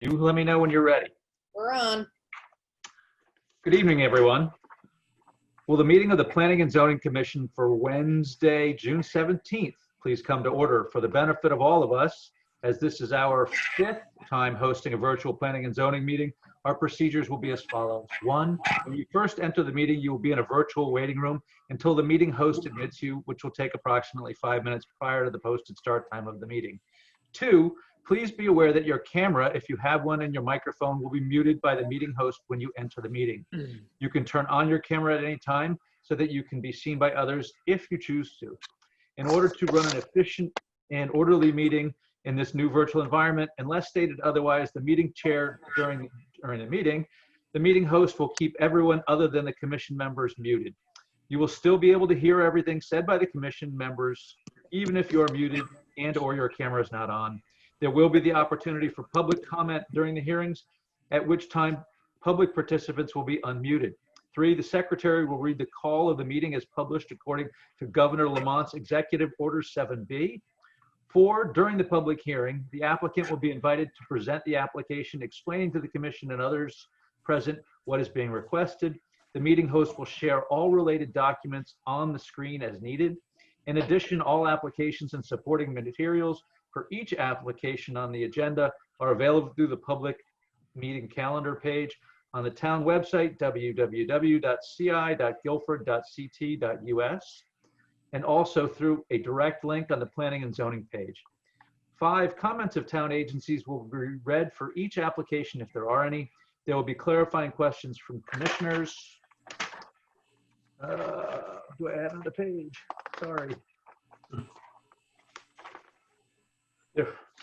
You let me know when you're ready. We're on. Good evening, everyone. Will the meeting of the Planning and Zoning Commission for Wednesday, June 17th, please come to order for the benefit of all of us, as this is our 5th time hosting a virtual planning and zoning meeting. Our procedures will be as follows. 1, when you first enter the meeting, you will be in a virtual waiting room until the meeting host admits you, which will take approximately 5 minutes prior to the posted start time of the meeting. 2, please be aware that your camera, if you have one, and your microphone will be muted by the meeting host when you enter the meeting. You can turn on your camera at any time so that you can be seen by others if you choose to. In order to run an efficient and orderly meeting in this new virtual environment, unless stated otherwise, the meeting chair during the meeting host will keep everyone other than the commission members muted. You will still be able to hear everything said by the commission members, even if you are muted and or your camera is not on. There will be the opportunity for public comment during the hearings, at which time public participants will be unmuted. 3, the secretary will read the call of the meeting as published according to Governor Lamont's Executive Order 7B. 4, during the public hearing, the applicant will be invited to present the application, explaining to the commission and others present what is being requested. The meeting host will share all related documents on the screen as needed. In addition, all applications and supporting materials for each application on the agenda are available through the public meeting calendar page on the town website, www.ci.guilford.ct.us, and also through a direct link on the planning and zoning page. 5, comments of town agencies will be read for each application if there are any. There will be clarifying questions from commissioners. Do I add on the page? Sorry.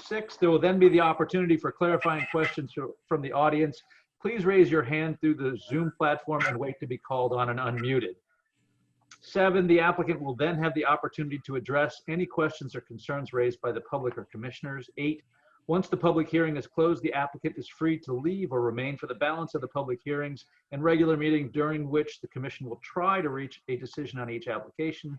6, there will then be the opportunity for clarifying questions from the audience. Please raise your hand through the Zoom platform and wait to be called on and unmuted. 7, the applicant will then have the opportunity to address any questions or concerns raised by the public or commissioners. 8, once the public hearing is closed, the applicant is free to leave or remain for the balance of the public hearings and regular meeting, during which the commission will try to reach a decision on each application.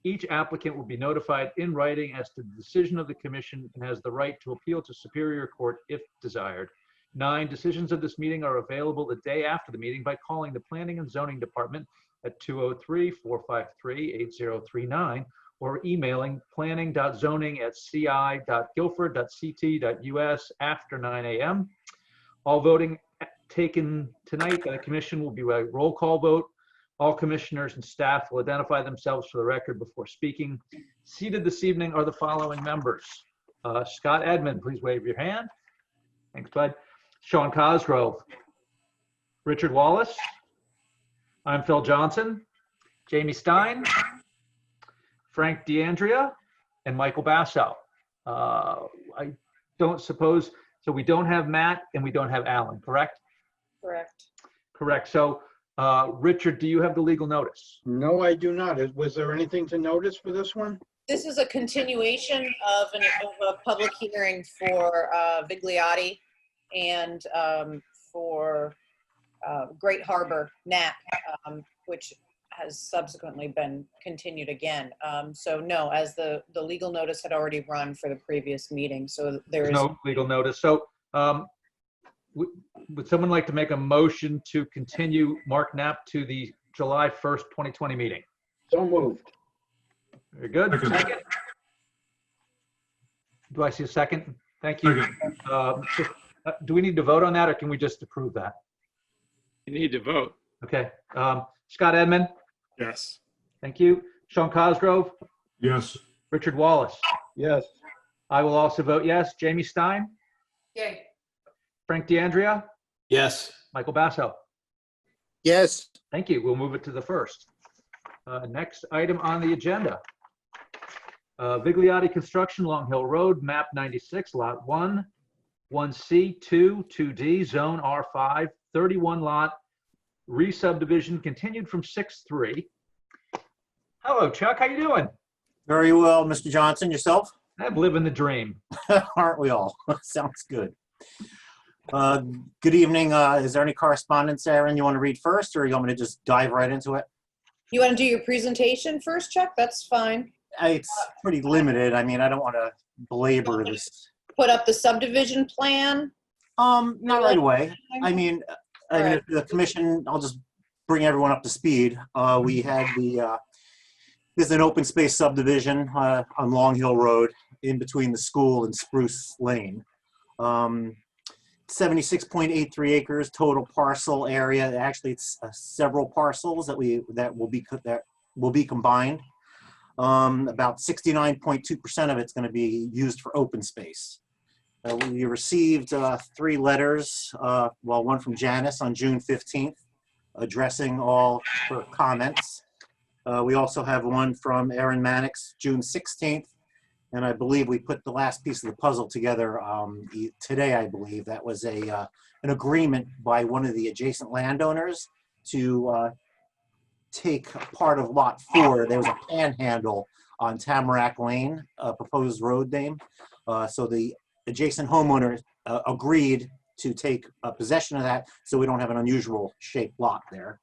Each applicant will be notified in writing as to the decision of the commission and has the right to appeal to Superior Court if desired. 9, decisions of this meeting are available the day after the meeting by calling the Planning and Zoning Department at 203-453-8039 or emailing planning.zoning@ci.guilford.ct.us after 9 a.m. All voting taken tonight by the commission will be by roll call vote. All commissioners and staff will identify themselves for the record before speaking. Seated this evening are the following members. Scott Edmond, please wave your hand. Thanks, bud. Sean Cosgrove. Richard Wallace. I'm Phil Johnson. Jamie Stein. Frank DeAndrea. And Michael Basso. I don't suppose, so we don't have Matt and we don't have Alan, correct? Correct. Correct. So Richard, do you have the legal notice? No, I do not. Was there anything to notice for this one? This is a continuation of a public hearing for Vigliotti and for Great Harbor NAP, which has subsequently been continued again. So no, as the legal notice had already run for the previous meeting. So there's no legal notice. So would someone like to make a motion to continue Mark Knapp to the July 1st, 2020 meeting? So moved. Very good. Second? Do I see a second? Thank you. Do we need to vote on that or can we just approve that? You need to vote. Okay. Scott Edmond? Yes. Thank you. Sean Cosgrove? Yes. Richard Wallace? Yes. I will also vote yes. Jamie Stein? Yay. Frank DeAndrea? Yes. Michael Basso? Yes. Thank you. We'll move it to the first. Next item on the agenda. Vigliotti Construction, Long Hill Road, map 96, lot 1, 1C, 2, 2D, zone R5, 31 lot, re-subdivision continued from 6-3. Hello, Chuck. How you doing? Very well, Mr. Johnson. Yourself? I'm living the dream. Aren't we all? Sounds good. Good evening. Is there any correspondence, Aaron, you want to read first, or you want me to just dive right into it? You want to do your presentation first, Chuck? That's fine. It's pretty limited. I mean, I don't want to belabor this. Put up the subdivision plan. Not right away. I mean, Alright. if the commission, I'll just bring everyone up to speed. We had there's an open space subdivision on Long Hill Road in between the school and Spruce Lane. 76.83 acres total parcel area. Actually, it's several parcels that will be combined. About 69.2% of it's going to be used for open space. We received 3 letters, one from Janice on June 15th, addressing all her comments. We also have one from Erin Mannix, June 16th, and I believe we put the last piece of the puzzle together today, I believe. That was an agreement by one of the adjacent landowners to take part of Lot 4. There was a panhandle on Tamarack Lane, a proposed road name. So the adjacent homeowner agreed to take possession of that so we don't have an unusual shaped lot there.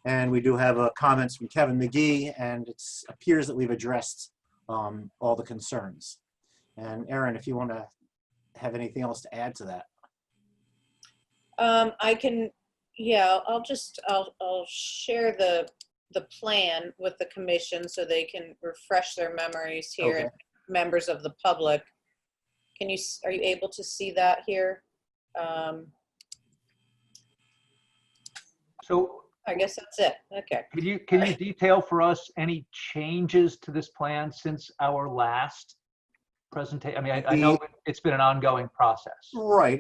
And we do have comments from Kevin McGee, and it appears that we've addressed all the concerns. And Erin, if you want to have anything else to add to that. I can, yeah, I'll share the plan with the commission so they can refresh their memories here. Okay. And members of the public. Are you able to see that here? So I guess that's it. Okay. can you detail for us any changes to this plan since our last presentation? I mean, I know it's been an ongoing process. Right.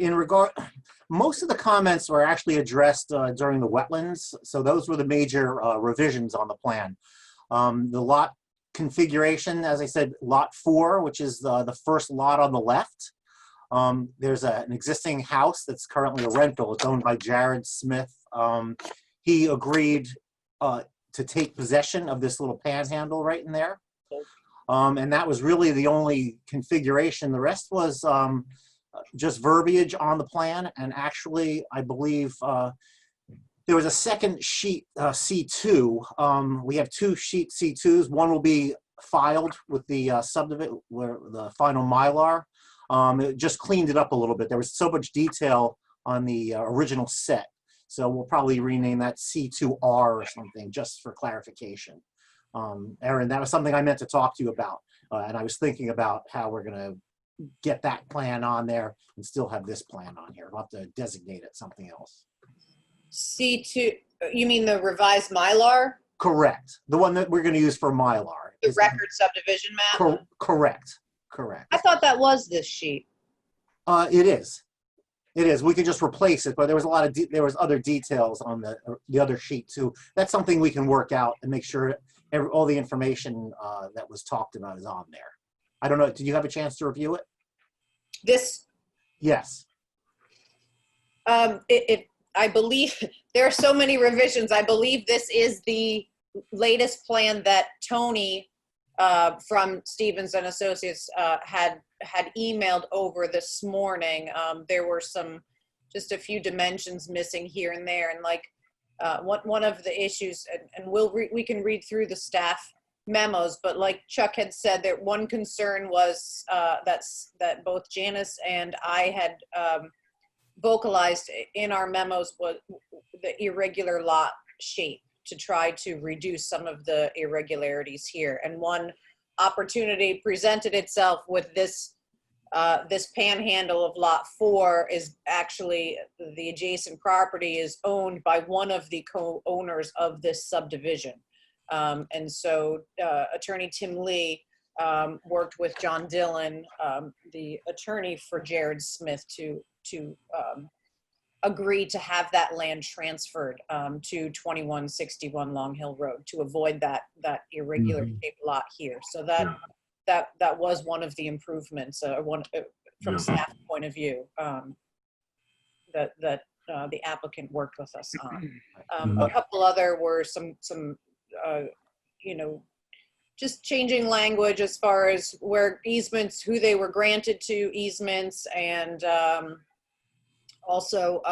Most of the comments were actually addressed during the wetlands. So those were the major revisions on the plan. The lot configuration, as I said, lot 4, which is the first lot on the left. There's an existing house that's currently a rental. It's owned by Jared Smith. He agreed to take possession of this little panhandle right in there. And that was really the only configuration. The rest was just verbiage on the plan. And actually, I believe there was a second sheet, C2. We have 2 sheet C2s. One will be filed with the subdivision, where the final Mylar. It just cleaned it up a little bit. There was so much detail on the original set. So we'll probably rename that C2R or something just for clarification. Erin, that was something I meant to talk to you about. And I was thinking about how we're going to get that plan on there and still have this plan on here. We'll have to designate it something else. C2, you mean the revised Mylar? Correct. The one that we're going to use for Mylar. The record subdivision map? Correct. I thought that was this sheet. It is. It is. We could just replace it, but there was a lot of there was other details on the other sheet too. That's something we can work out and make sure all the information that was talked about is on there. I don't know. Did you have a chance to review it? This, Yes. I believe there are so many revisions. I believe this is the latest plan that Tony from Stevens and Associates had emailed over this morning. There were just a few dimensions missing here and there, and like one of the issues, and we can read through the staff memos, but like Chuck had said, that one concern was that both Janice and I had vocalized in our memos was the irregular lot shape, to try to reduce some of the irregularities here. And one opportunity presented itself with this panhandle of lot 4 is actually the adjacent property is owned by one of the co-owners of this subdivision. And so Attorney Tim Lee worked with John Dillon, the attorney for Jared Smith, to agree to have that land transferred to 2161 Long Hill Road to avoid that irregular shaped lot here. So that was one of the improvements, from staff point of view, that the applicant worked with us on. A couple other were some just changing language as far as where easements, who they were granted to easements, and also,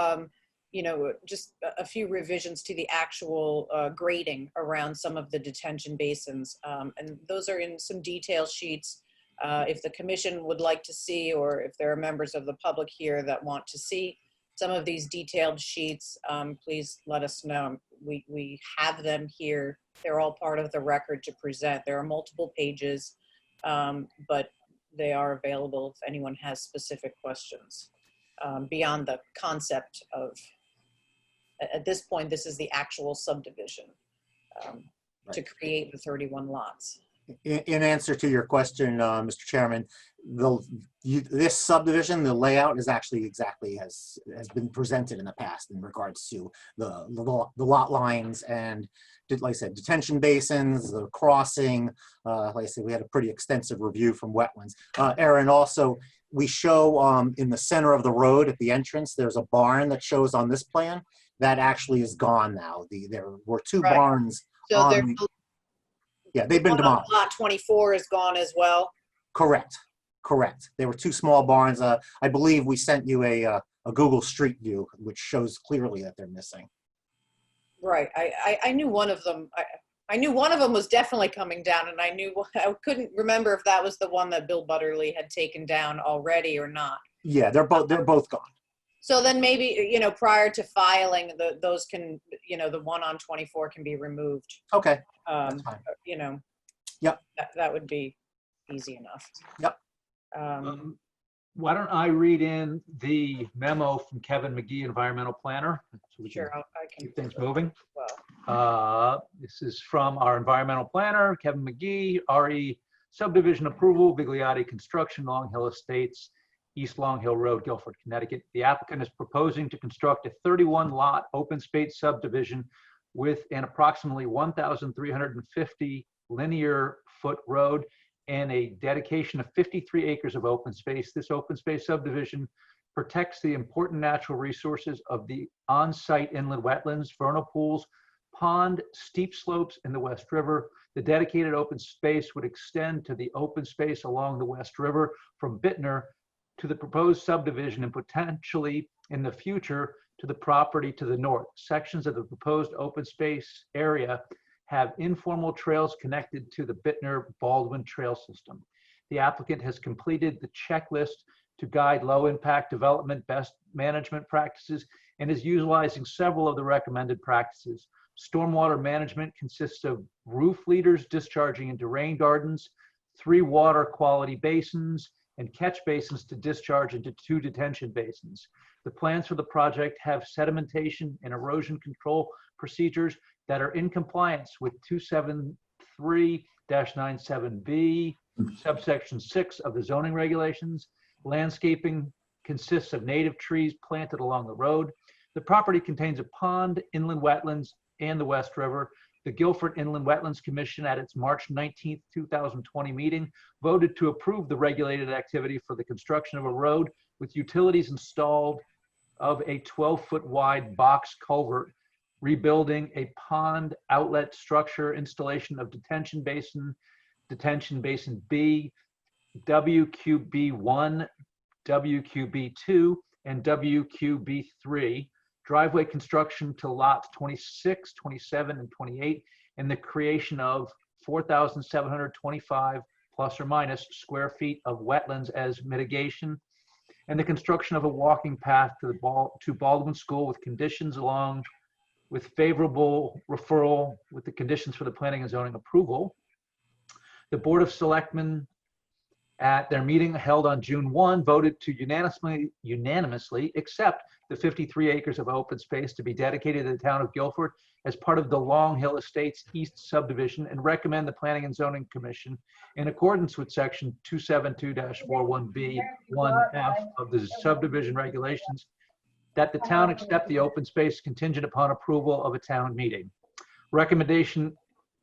just a few revisions to the actual grading around some of the detention basins. And those are in some detail sheets If the commission would like to see, or if there are members of the public here that want to see some of these detailed sheets, please let us know. We have them here. They're all part of the record to present. There are multiple pages, but they are available if anyone has specific questions beyond the concept of, at this point, this is the actual subdivision to create the 31 lots. In answer to your question, Mr. Chairman, this subdivision, the layout is actually exactly as has been presented in the past in regards to the lot lines and, like I said, detention basins, the crossing. Like I said, we had a pretty extensive review from Wetlands. Aaron, also, we show in the center of the road at the entrance, there's a barn that shows on this plan. That actually is gone now. There were two barns. So Yeah, they've been demolished. Lot 24 is gone as well. Correct. They were two small barns. I believe we sent you a Google Street View, which shows clearly that they're missing. Right. I knew one of them. I knew one of them was definitely coming down, and I couldn't remember if that was the one that Bill Butterly had taken down already or not. Yeah, they're both gone. So then maybe, prior to filing, those can, the one on 24 can be removed. Okay. That's fine. Yep. That would be easy enough. Yep. Why don't I read in the memo from Kevin McGee, environmental planner, so we can Sure, I can keep things moving. Well, This is from our environmental planner, Kevin McGee, RE subdivision approval, Vigliotti Construction, Long Hill Estates, East Long Hill Road, Guilford, Connecticut. The applicant is proposing to construct a 31-lot open space subdivision with an approximately 1,350 linear foot road and a dedication of 53 acres of open space. This open space subdivision protects the important natural resources of the on-site inland wetlands, vernal pools, pond, steep slopes in the West River. The dedicated open space would extend to the open space along the West River from Bittner to the proposed subdivision and potentially in the future to the property to the north. Sections of the proposed open space area have informal trails connected to the Bittner-Baldwin Trail System. The applicant has completed the checklist to guide low-impact development best management practices and is utilizing several of the recommended practices. Stormwater management consists of roof leaders discharging into rain gardens, 3 water quality basins, and catch basins to discharge into 2 detention basins. The plans for the project have sedimentation and erosion control procedures that are in compliance with 273-97B, subsection 6 of the zoning regulations. Landscaping consists of native trees planted along the road. The property contains a pond, inland wetlands, and the West River. The Guilford Inland Wetlands Commission at its March 19, 2020 meeting voted to approve the regulated activity for the construction of a road with utilities installed of a 12-foot wide box culvert, rebuilding a pond outlet structure, installation of detention basin B, WQB1, WQB2, and WQB3, driveway construction to lots 26, 27, and 28, and the creation of 4,725 plus or minus square feet of wetlands as mitigation, and the construction of a walking path to Baldwin School with conditions along with favorable referral with the conditions for the planning and zoning approval. The Board of Selectmen at their meeting held on June 1 voted to unanimously accept the 53 acres of open space to be dedicated to the town of Guilford as part of the Long Hill Estates East subdivision and recommend the Planning and Zoning Commission, in accordance with section 272-41B1F of the subdivision regulations, that the town accept the open space contingent upon approval of a town meeting. Recommendation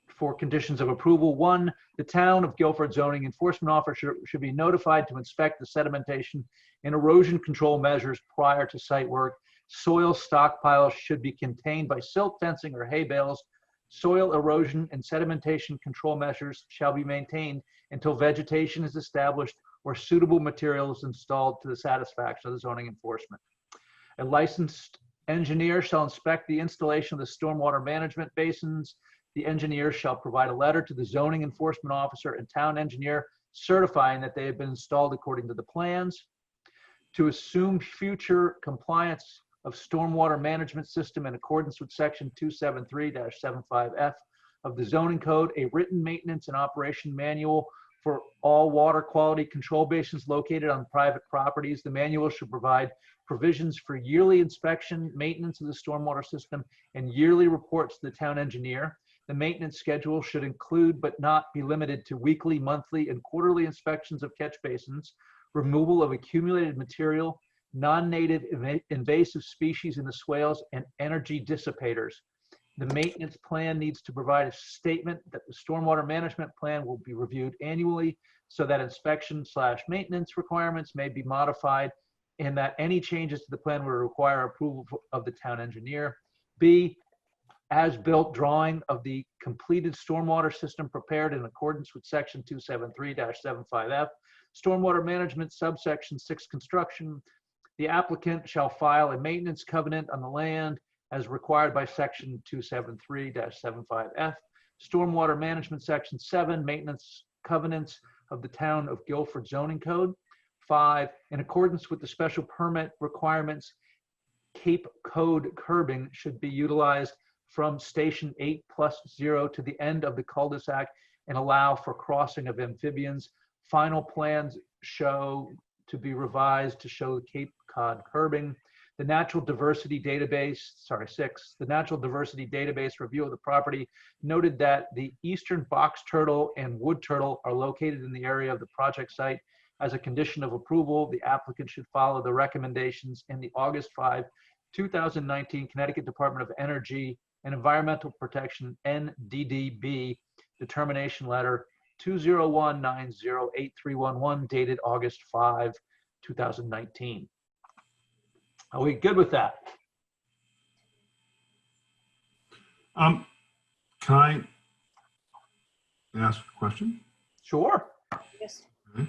for conditions of approval: 1, the town of Guilford zoning enforcement officer should be notified to inspect the sedimentation and erosion control measures prior to site work. Soil stockpiles should be contained by silt fencing or hay bales. Soil erosion and sedimentation control measures shall be maintained until vegetation is established or suitable materials installed to the satisfaction of the zoning enforcement. A licensed engineer shall inspect the installation of the stormwater management basins. The engineer shall provide a letter to the zoning enforcement officer and town engineer certifying that they have been installed according to the plans. To assume future compliance of stormwater management system in accordance with section 273-75F of the zoning code, a written maintenance and operation manual for all water quality control basins located on private properties. The manual should provide provisions for yearly inspection, maintenance of the stormwater system, and yearly reports to the town engineer. The maintenance schedule should include, but not be limited to, weekly, monthly, and quarterly inspections of catch basins, removal of accumulated material, non-native invasive species in the swales, and energy dissipators. The maintenance plan needs to provide a statement that the stormwater management plan will be reviewed annually so that inspection/maintenance requirements may be modified, and that any changes to the plan will require approval of the town engineer. B, as-built drawing of the completed stormwater system prepared in accordance with section 273-75F, stormwater management subsection 6 construction. The applicant shall file a maintenance covenant on the land as required by section 273-75F. Stormwater management section 7, maintenance covenants of the town of Guilford zoning code. 5, in accordance with the special permit requirements, Cape Cod curbing should be utilized from station 8+0 to the end of the cul-de-sac and allow for crossing of amphibians. Final plans show to be revised to show Cape Cod curbing. The natural diversity database, 6, the natural diversity database review of the property noted that the eastern box turtle and wood turtle are located in the area of the project site. As a condition of approval, the applicant should follow the recommendations in the August 5, 2019 Connecticut Department of Energy and Environmental Protection NDDB determination letter 201908311 dated August 5, 2019. Are we good with that? Can I ask a question? Sure. Yes. Okay.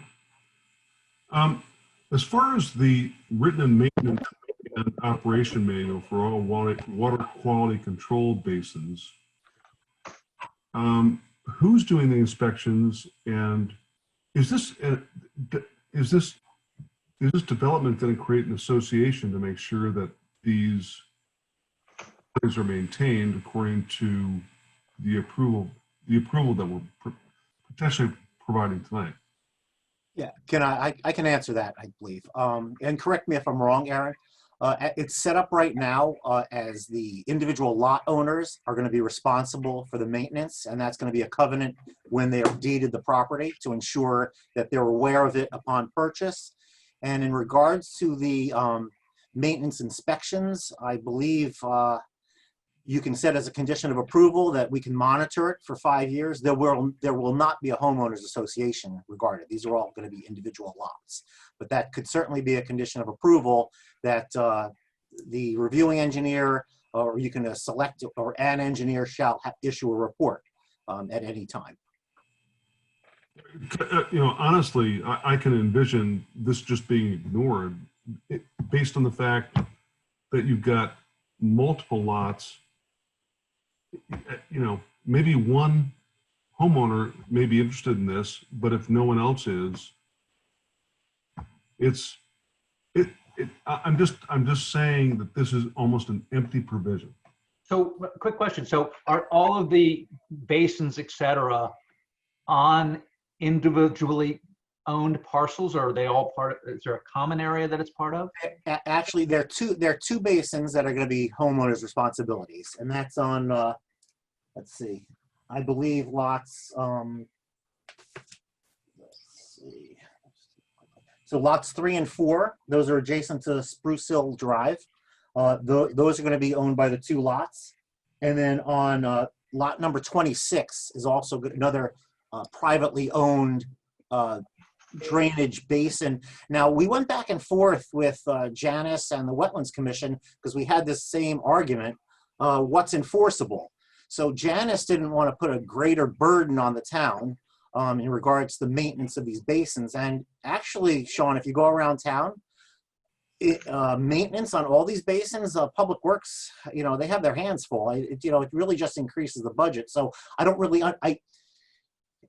As far as the written and maintenance and operation manual for all water quality control basins, who's doing the inspections, and is this development going to create an association to make sure that these things are maintained according to the approval that we're potentially providing tonight? Yeah, I can answer that, I believe. And correct me if I'm wrong, Aaron. It's set up right now as the individual lot owners are going to be responsible for the maintenance, and that's going to be a covenant when they are deeded the property to ensure that they're aware of it upon purchase. And in regards to the maintenance inspections, I believe you can set as a condition of approval that we can monitor it for 5 years. There will not be a homeowners association regarded. These are all going to be individual lots. But that could certainly be a condition of approval that the reviewing engineer, or you can select, or an engineer shall issue a report at any time. Honestly, I can envision this just being ignored based on the fact that you've got multiple lots. Maybe one homeowner may be interested in this, but if no one else is, I'm just saying that this is almost an empty provision. So, quick question. So, are all of the basins, et cetera, on individually owned parcels, or are they all is there a common area that it's part of? Actually, there are two basins that are going to be homeowners' responsibilities, and that's on, let's see, I believe lots, let's see. So lots 3 and 4, those are adjacent to Spruce Hill Drive. Those are going to be owned by the 2 lots. And then on lot number 26 is also another privately owned drainage basin. Now, we went back and forth with Janice and the Wetlands Commission because we had this same argument, what's enforceable. So Janice didn't want to put a greater burden on the town in regards to the maintenance of these basins. And actually, Sean, if you go around town, maintenance on all these basins, Public Works, they have their hands full. It really just increases the budget. So I don't really,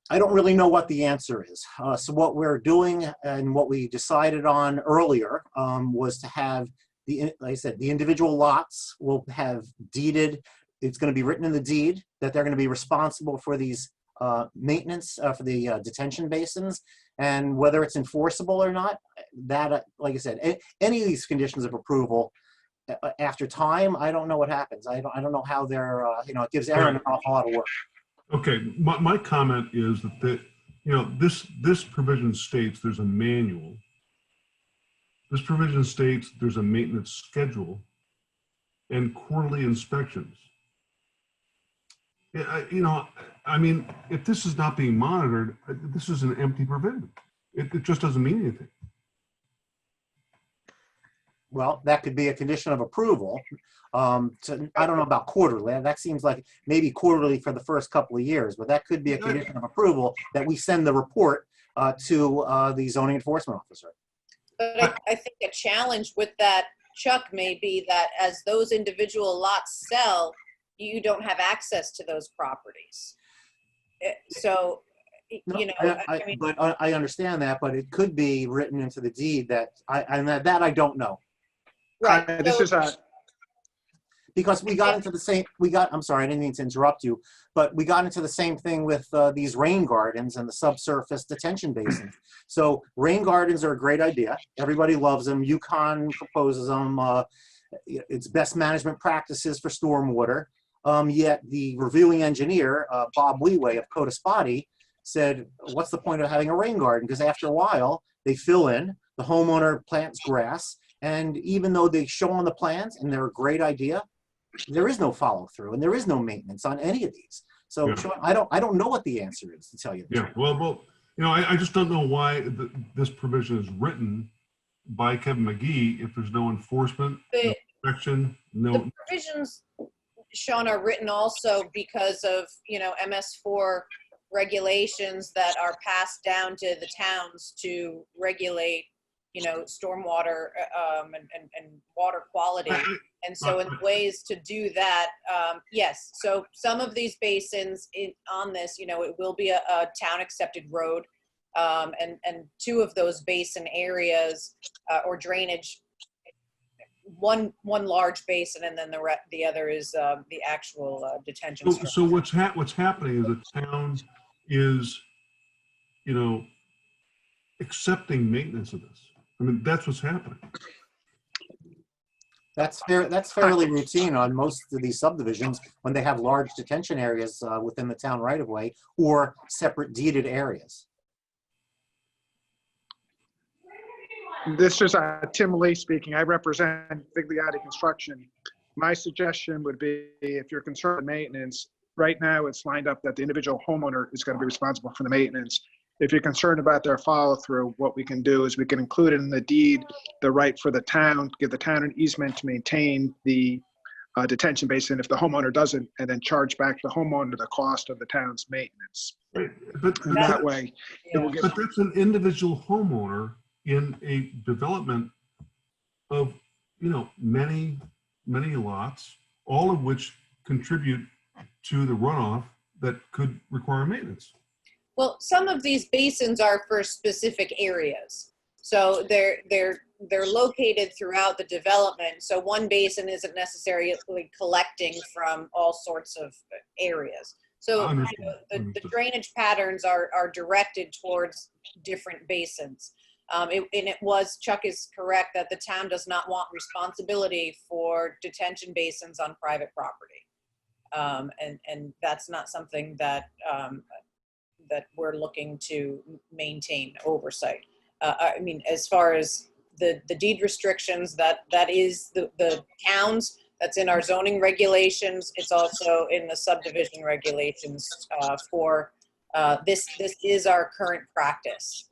I don't really know what the answer is. So what we're doing and what we decided on earlier was to have like I said, the individual lots will have deeded. It's going to be written in the deed that they're going to be responsible for these maintenance for the detention basins, and whether it's enforceable or not, that, like I said, any of these conditions of approval, after time, I don't know what happens. I don't know how they're, you know, it gives Aaron an awful lot of work. Okay, my comment is that, you know, this provision states there's a manual. This provision states there's a maintenance schedule and quarterly inspections. You know, I mean, if this is not being monitored, this is an empty provision. It just doesn't mean anything. Well, that could be a condition of approval. I don't know about quarterly. That seems like maybe quarterly for the first couple of years, but that could be a condition of approval that we send the report to the zoning enforcement officer. But I think a challenge with that, Chuck, may be that as those individual lots sell, you don't have access to those properties. So, No, you know, I mean, but I understand that, but it could be written into the deed that that I don't know. right. This so- is a, Because we got into the same, I'm sorry, I didn't mean to interrupt you, but we got into the same thing with these rain gardens and the subsurface detention basins. So rain gardens are a great idea. Everybody loves them. UConn proposes them. It's best management practices for stormwater. Yet the reviewing engineer, Bob Weway of Cotaspati, said, what's the point of having a rain garden? Because after a while, they fill in, the homeowner plants grass, and even though they show on the plans and they're a great idea, there is no follow through and there is no maintenance on any of these. So Yeah. Sean, I don't know what the answer is, to tell you the Yeah, truth. well, you know, I just don't know why this provision is written by Kevin McGee if there's no enforcement, no The, inspection, the no. provisions, Sean, are written also because of, you know, MS4 regulations that are passed down to the towns to regulate, you know, stormwater and water quality. And so in ways to do that, yes. So some of these basins on this, you know, it will be a town accepted road. And two of those basin areas or drainage, one large basin, and then the other is the actual detention. So what's happening is the town is, you know, accepting maintenance of this. I mean, that's what's happening. That's fair. That's fairly routine on most of these subdivisions when they have large detention areas within the town right of way or separate deeded areas. this is Tim Lee speaking. I represent Vigliotti Construction. My suggestion would be, if you're concerned with maintenance, right now it's lined up that the individual homeowner is going to be responsible for the maintenance. If you're concerned about their follow through, what we can do is we can include in the deed the right for the town, give the town an easement to maintain the detention basin if the homeowner doesn't, and then charge back the homeowner the cost of the town's maintenance. Right. But And that way, it will get, But that's an individual homeowner in a development of, you know, many lots, all of which contribute to the runoff that could require maintenance. Well, some of these basins are for specific areas. So they're located throughout the development. So one basin isn't necessarily collecting from all sorts of areas. So you know, the drainage patterns are directed towards different basins. And it was, Chuck is correct, that the town does not want responsibility for detention basins on private property. And that's not something that that we're looking to maintain oversight. I mean, as far as the deed restrictions, that is the towns, that's in our zoning regulations. It's also in the subdivision regulations for this is our current practice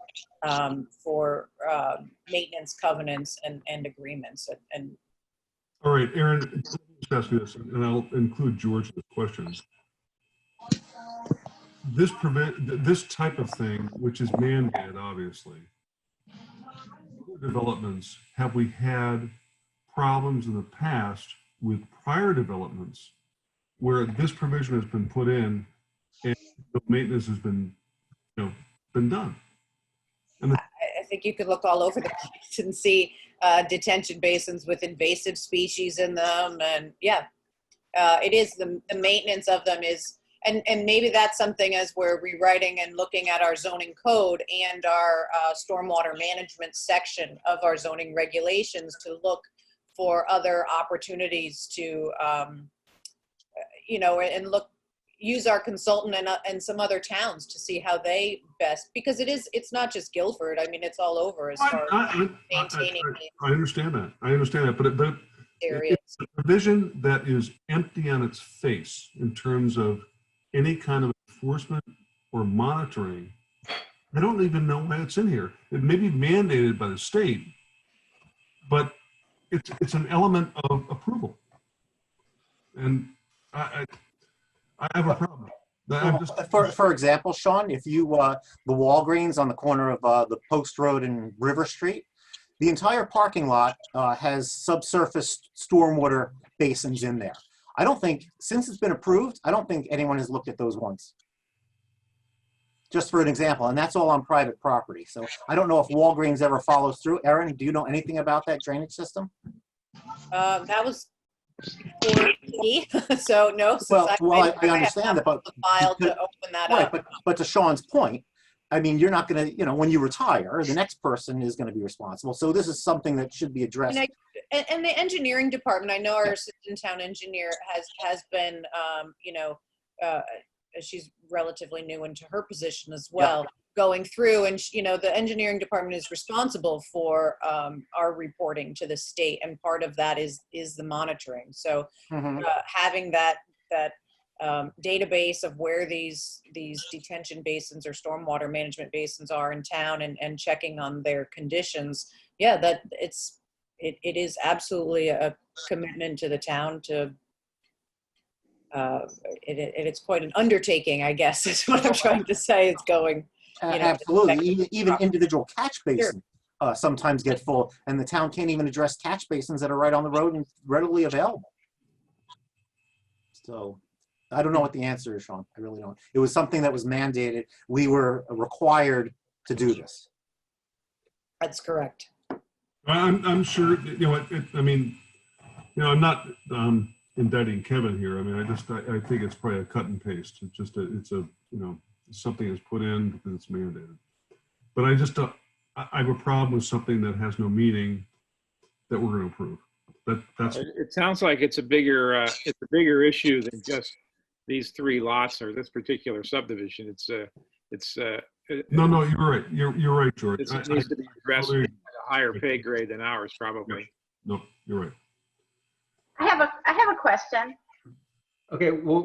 for maintenance covenants and agreements. And All right, Aaron, let's ask you this, and I'll include George in the questions. This type of thing, which is mandated, obviously, developments, have we had problems in the past with prior developments where this provision has been put in and the maintenance has been been done. I think you could look all over the place and see detention basins with invasive species in them. And yeah, it is the maintenance of them is, and maybe that's something as we're rewriting and looking at our zoning code and our stormwater management section of our zoning regulations to look for other opportunities to, and use our consultant and some other towns to see how they best, because it's not just Guilford. I mean, it's all over as far as maintaining I understand that. But areas. it's a provision that is empty on its face in terms of any kind of enforcement or monitoring. I don't even know why it's in here. It may be mandated by the state, but it's an element of approval. And I have a problem. For example, Sean, if you, the Walgreens on the corner of the Post Road and River Street, the entire parking lot has subsurface stormwater basins in there. I don't think, since it's been approved, I don't think anyone has looked at those ones. Just for an example, and that's all on private property. So I don't know if Walgreens ever follows through. Erin, do you know anything about that drainage system? That was before me, so no. I understand that, but the file to open that right, up. but to Sean's point, I mean, you're not going to, when you retire, the next person is going to be responsible. So this is something that should be addressed. And the engineering department, I know our assistant town engineer has been, she's relatively new into her position as well, going through, and the engineering department is responsible for our reporting to the state, and part of that is the monitoring. So having that database of where these detention basins or stormwater management basins are in town, and checking on their conditions, that it is absolutely a commitment to the town to. It's quite an undertaking, I guess, is what I'm trying to say. It's going. Absolutely. Even individual catch basins sometimes get full, and the town can't even address catch basins that are right on the road and readily available. So I don't know what the answer is, Sean. I really don't. It was something that was mandated. We were required to do this. That's correct. I'm sure, I'm not indicting Kevin here. I mean, I think it's probably a cut and paste. It's just something is put in because it's mandated. But I have a problem with something that has no meaning that we're going to approve. That's. It sounds like it's a bigger issue than just these 3 lots or this particular subdivision. No, you're right. You're right, George. It needs to be addressed at a higher pay grade than ours, probably. No, you're right. I have a question. Okay, we'll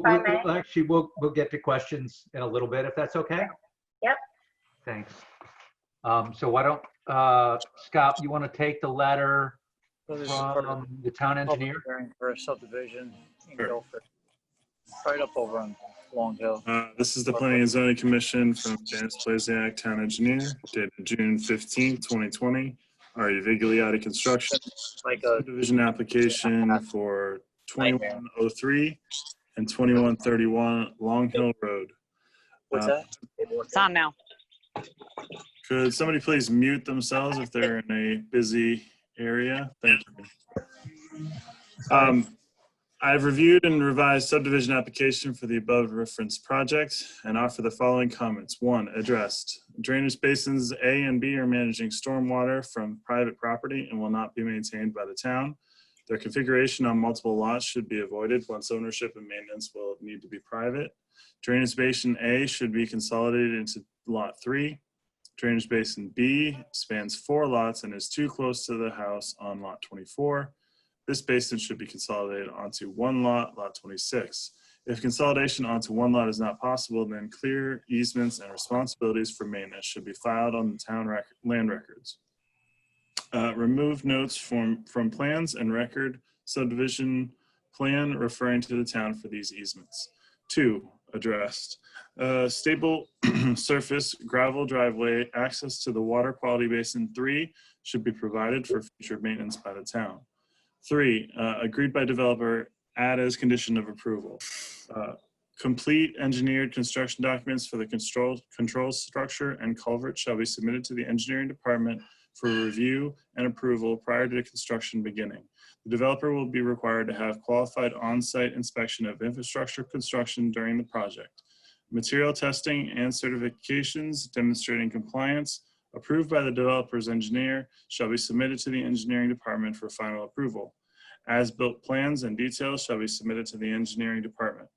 get to questions in a little bit, if that's okay. Yep. Thanks. So why don't Scott, you want to take the letter from the town engineer? For a subdivision in Guilford, right up over on Long Hill. This is the Planning and Zoning Commission from Janice Blazniak, town engineer, dated June 15, 2020. Ari Vigliotti Construction, Like a subdivision application for 2103 and 2131 Long Hill Road. what's that? It's on now. Could somebody please mute themselves if they're in a busy area? Thank you. I've reviewed and revised subdivision application for the above referenced project and offer the following comments. 1, addressed. Drainage basins A and B are managing stormwater from private property and will not be maintained by the town. Their configuration on multiple lots should be avoided once ownership and maintenance will need to be private. Drainage basin A should be consolidated into lot 3. Drainage basin B spans 4 lots and is too close to the house on lot 24. This basin should be consolidated onto 1 lot, lot 26. If consolidation onto 1 lot is not possible, then clear easements and responsibilities for maintenance should be filed on the town land records. Remove notes from plans and record subdivision plan referring to the town for these easements. 2, addressed. Stable surface gravel driveway access to the water quality basin 3 should be provided for future maintenance by the town. 3, agreed by developer, add as condition of approval. Complete engineered construction documents for the control structure and culvert shall be submitted to the engineering department for review and approval prior to the construction beginning. The developer will be required to have qualified on-site inspection of infrastructure construction during the project. Material testing and certifications demonstrating compliance approved by the developer's engineer shall be submitted to the engineering department for final approval. As-built plans and details shall be submitted to the engineering department.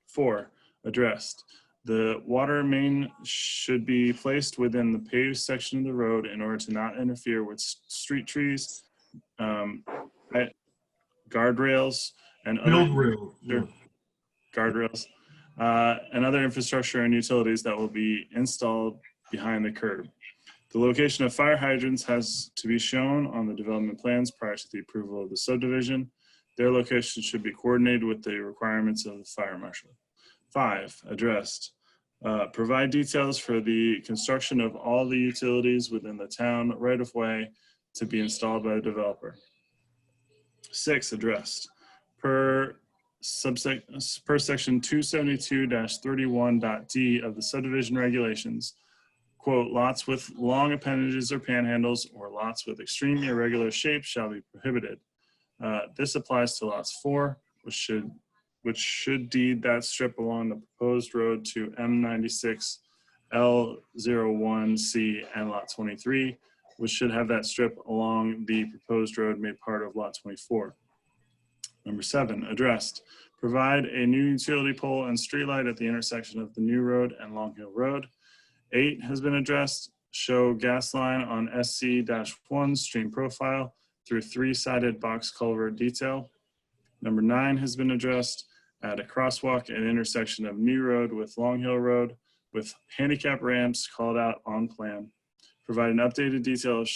4, addressed. The water main should be placed within the paved section of the road in order to not interfere with street trees, guardrails, and other guardrails, and other infrastructure and utilities that will be installed behind the curb. The location of fire hydrants has to be shown on the development plans prior to the approval of the subdivision. Their location should be coordinated with the requirements of the fire marshal. 5, addressed. Provide details for the construction of all the utilities within the town right-of-way to be installed by the developer. 6, addressed. Per section 272-31.d of the subdivision regulations, quote, lots with long appendages or panhandles or lots with extreme irregular shapes shall be prohibited. This applies to lots 4, which should deed that strip along the proposed road to M96 L01C and lot 23, which should have that strip along the proposed road made part of lot 24. Number 7, addressed. Provide a new utility pole and streetlight at the intersection of the New Road and Long Hill Road. 8 has been addressed. Show gas line on SC-1 stream profile through 3-sided box culvert detail. Number 9 has been addressed. Add a crosswalk at intersection of New Road with Long Hill Road with handicap ramps called out on plan. Provide an updated detailed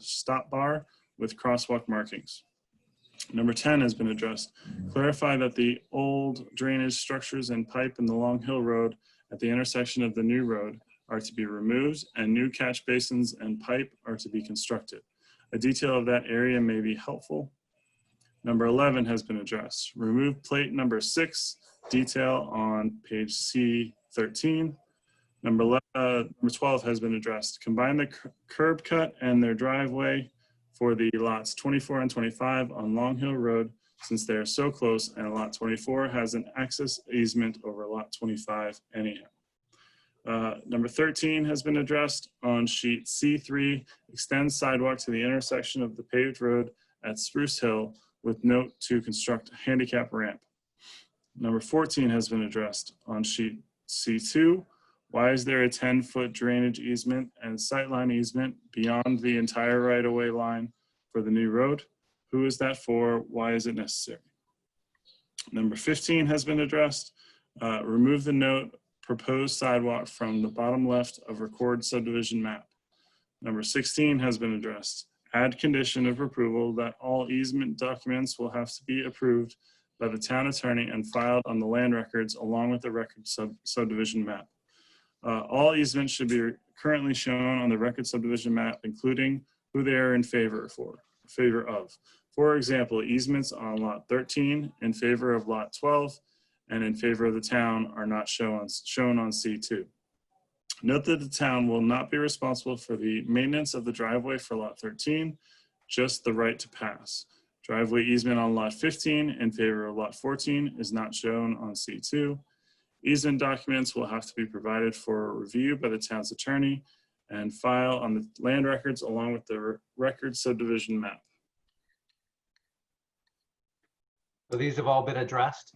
stop bar with crosswalk markings. Number 10 has been addressed. Clarify that the old drainage structures and pipe in the Long Hill Road at the intersection of the New Road are to be removed and new catch basins and pipe are to be constructed. A detail of that area may be helpful. Number 11 has been addressed. Remove plate number 6, detail on page C13. Number 12 has been addressed. Combine the curb cut and their driveway for the lots 24 and 25 on Long Hill Road, since they are so close, and lot 24 has an access easement over lot 25 anyhow. Number 13 has been addressed on sheet C3, extend sidewalk to the intersection of the paved road at Spruce Hill with note to construct a handicap ramp. Number 14 has been addressed on sheet C2. Why is there a 10-foot drainage easement and sightline easement beyond the entire right-of-way line for the new road? Who is that for? Why is it necessary? Number 15 has been addressed. Remove the note, proposed sidewalk from the bottom left of record subdivision map. Number 16 has been addressed. Add condition of approval that all easement documents will have to be approved by the town attorney and filed on the land records along with the record subdivision map. All easements should be currently shown on the record subdivision map, including who they are in favor of. For example, easements on lot 13 in favor of lot 12 and in favor of the town are not shown on C2. Note that the town will not be responsible for the maintenance of the driveway for lot 13, just the right to pass. Driveway easement on lot 15 in favor of lot 14 is not shown on C2. Easement documents will have to be provided for review by the town's attorney and file on the land records along with the record subdivision map. So these have all been addressed.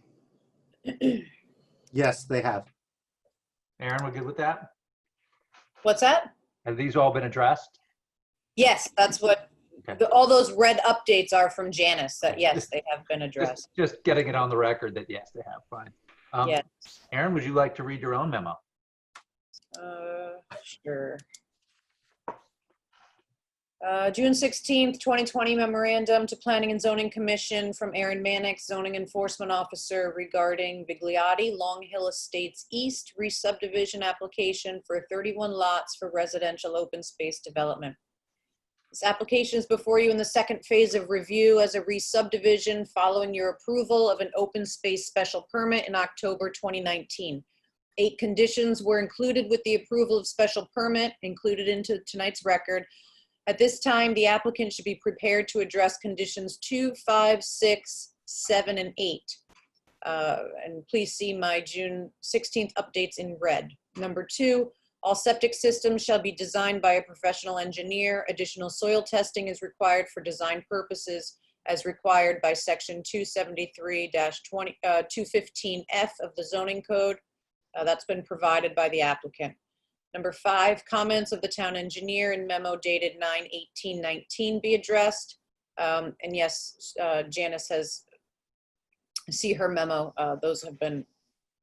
Yes, they have. Aaron, we're good with that? What's that? Have these all been addressed? Yes, that's what, Okay. all those red updates are from Janice, that yes, they have been addressed. Just getting it on the record that yes, they have, fine. Yes. Aaron, would you like to read your own memo? Sure. June 16th, 2020 memorandum to Planning and Zoning Commission from Aaron Mannix, Zoning Enforcement Officer, regarding Vigliotti Long Hill Estates East re-subdivision application for 31 lots for residential open space development. This application is before you in the second phase of review as a re-subdivision following your approval of an open space special permit in October 2019. 8 conditions were included with the approval of special permit included into tonight's record. At this time, the applicant should be prepared to address conditions 2, 5, 6, 7, and 8. And please see my June 16th updates in red. Number 2, all septic systems shall be designed by a professional engineer. Additional soil testing is required for design purposes as required by section 273-215F of the zoning code. That's been provided by the applicant. Number 5, comments of the town engineer in memo dated 9/18/19 be addressed. And yes, Janice has, see her memo, those have been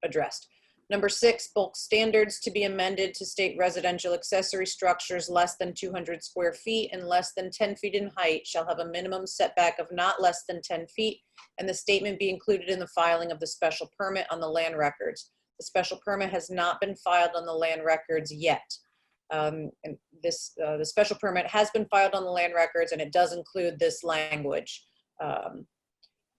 addressed. Number 6, bulk standards to be amended to state residential accessory structures less than 200 square feet and less than 10 feet in height shall have a minimum setback of not less than 10 feet, and the statement be included in the filing of the special permit on the land records. The special permit has not been filed on the land records yet. And the special permit has been filed on the land records, and it does include this language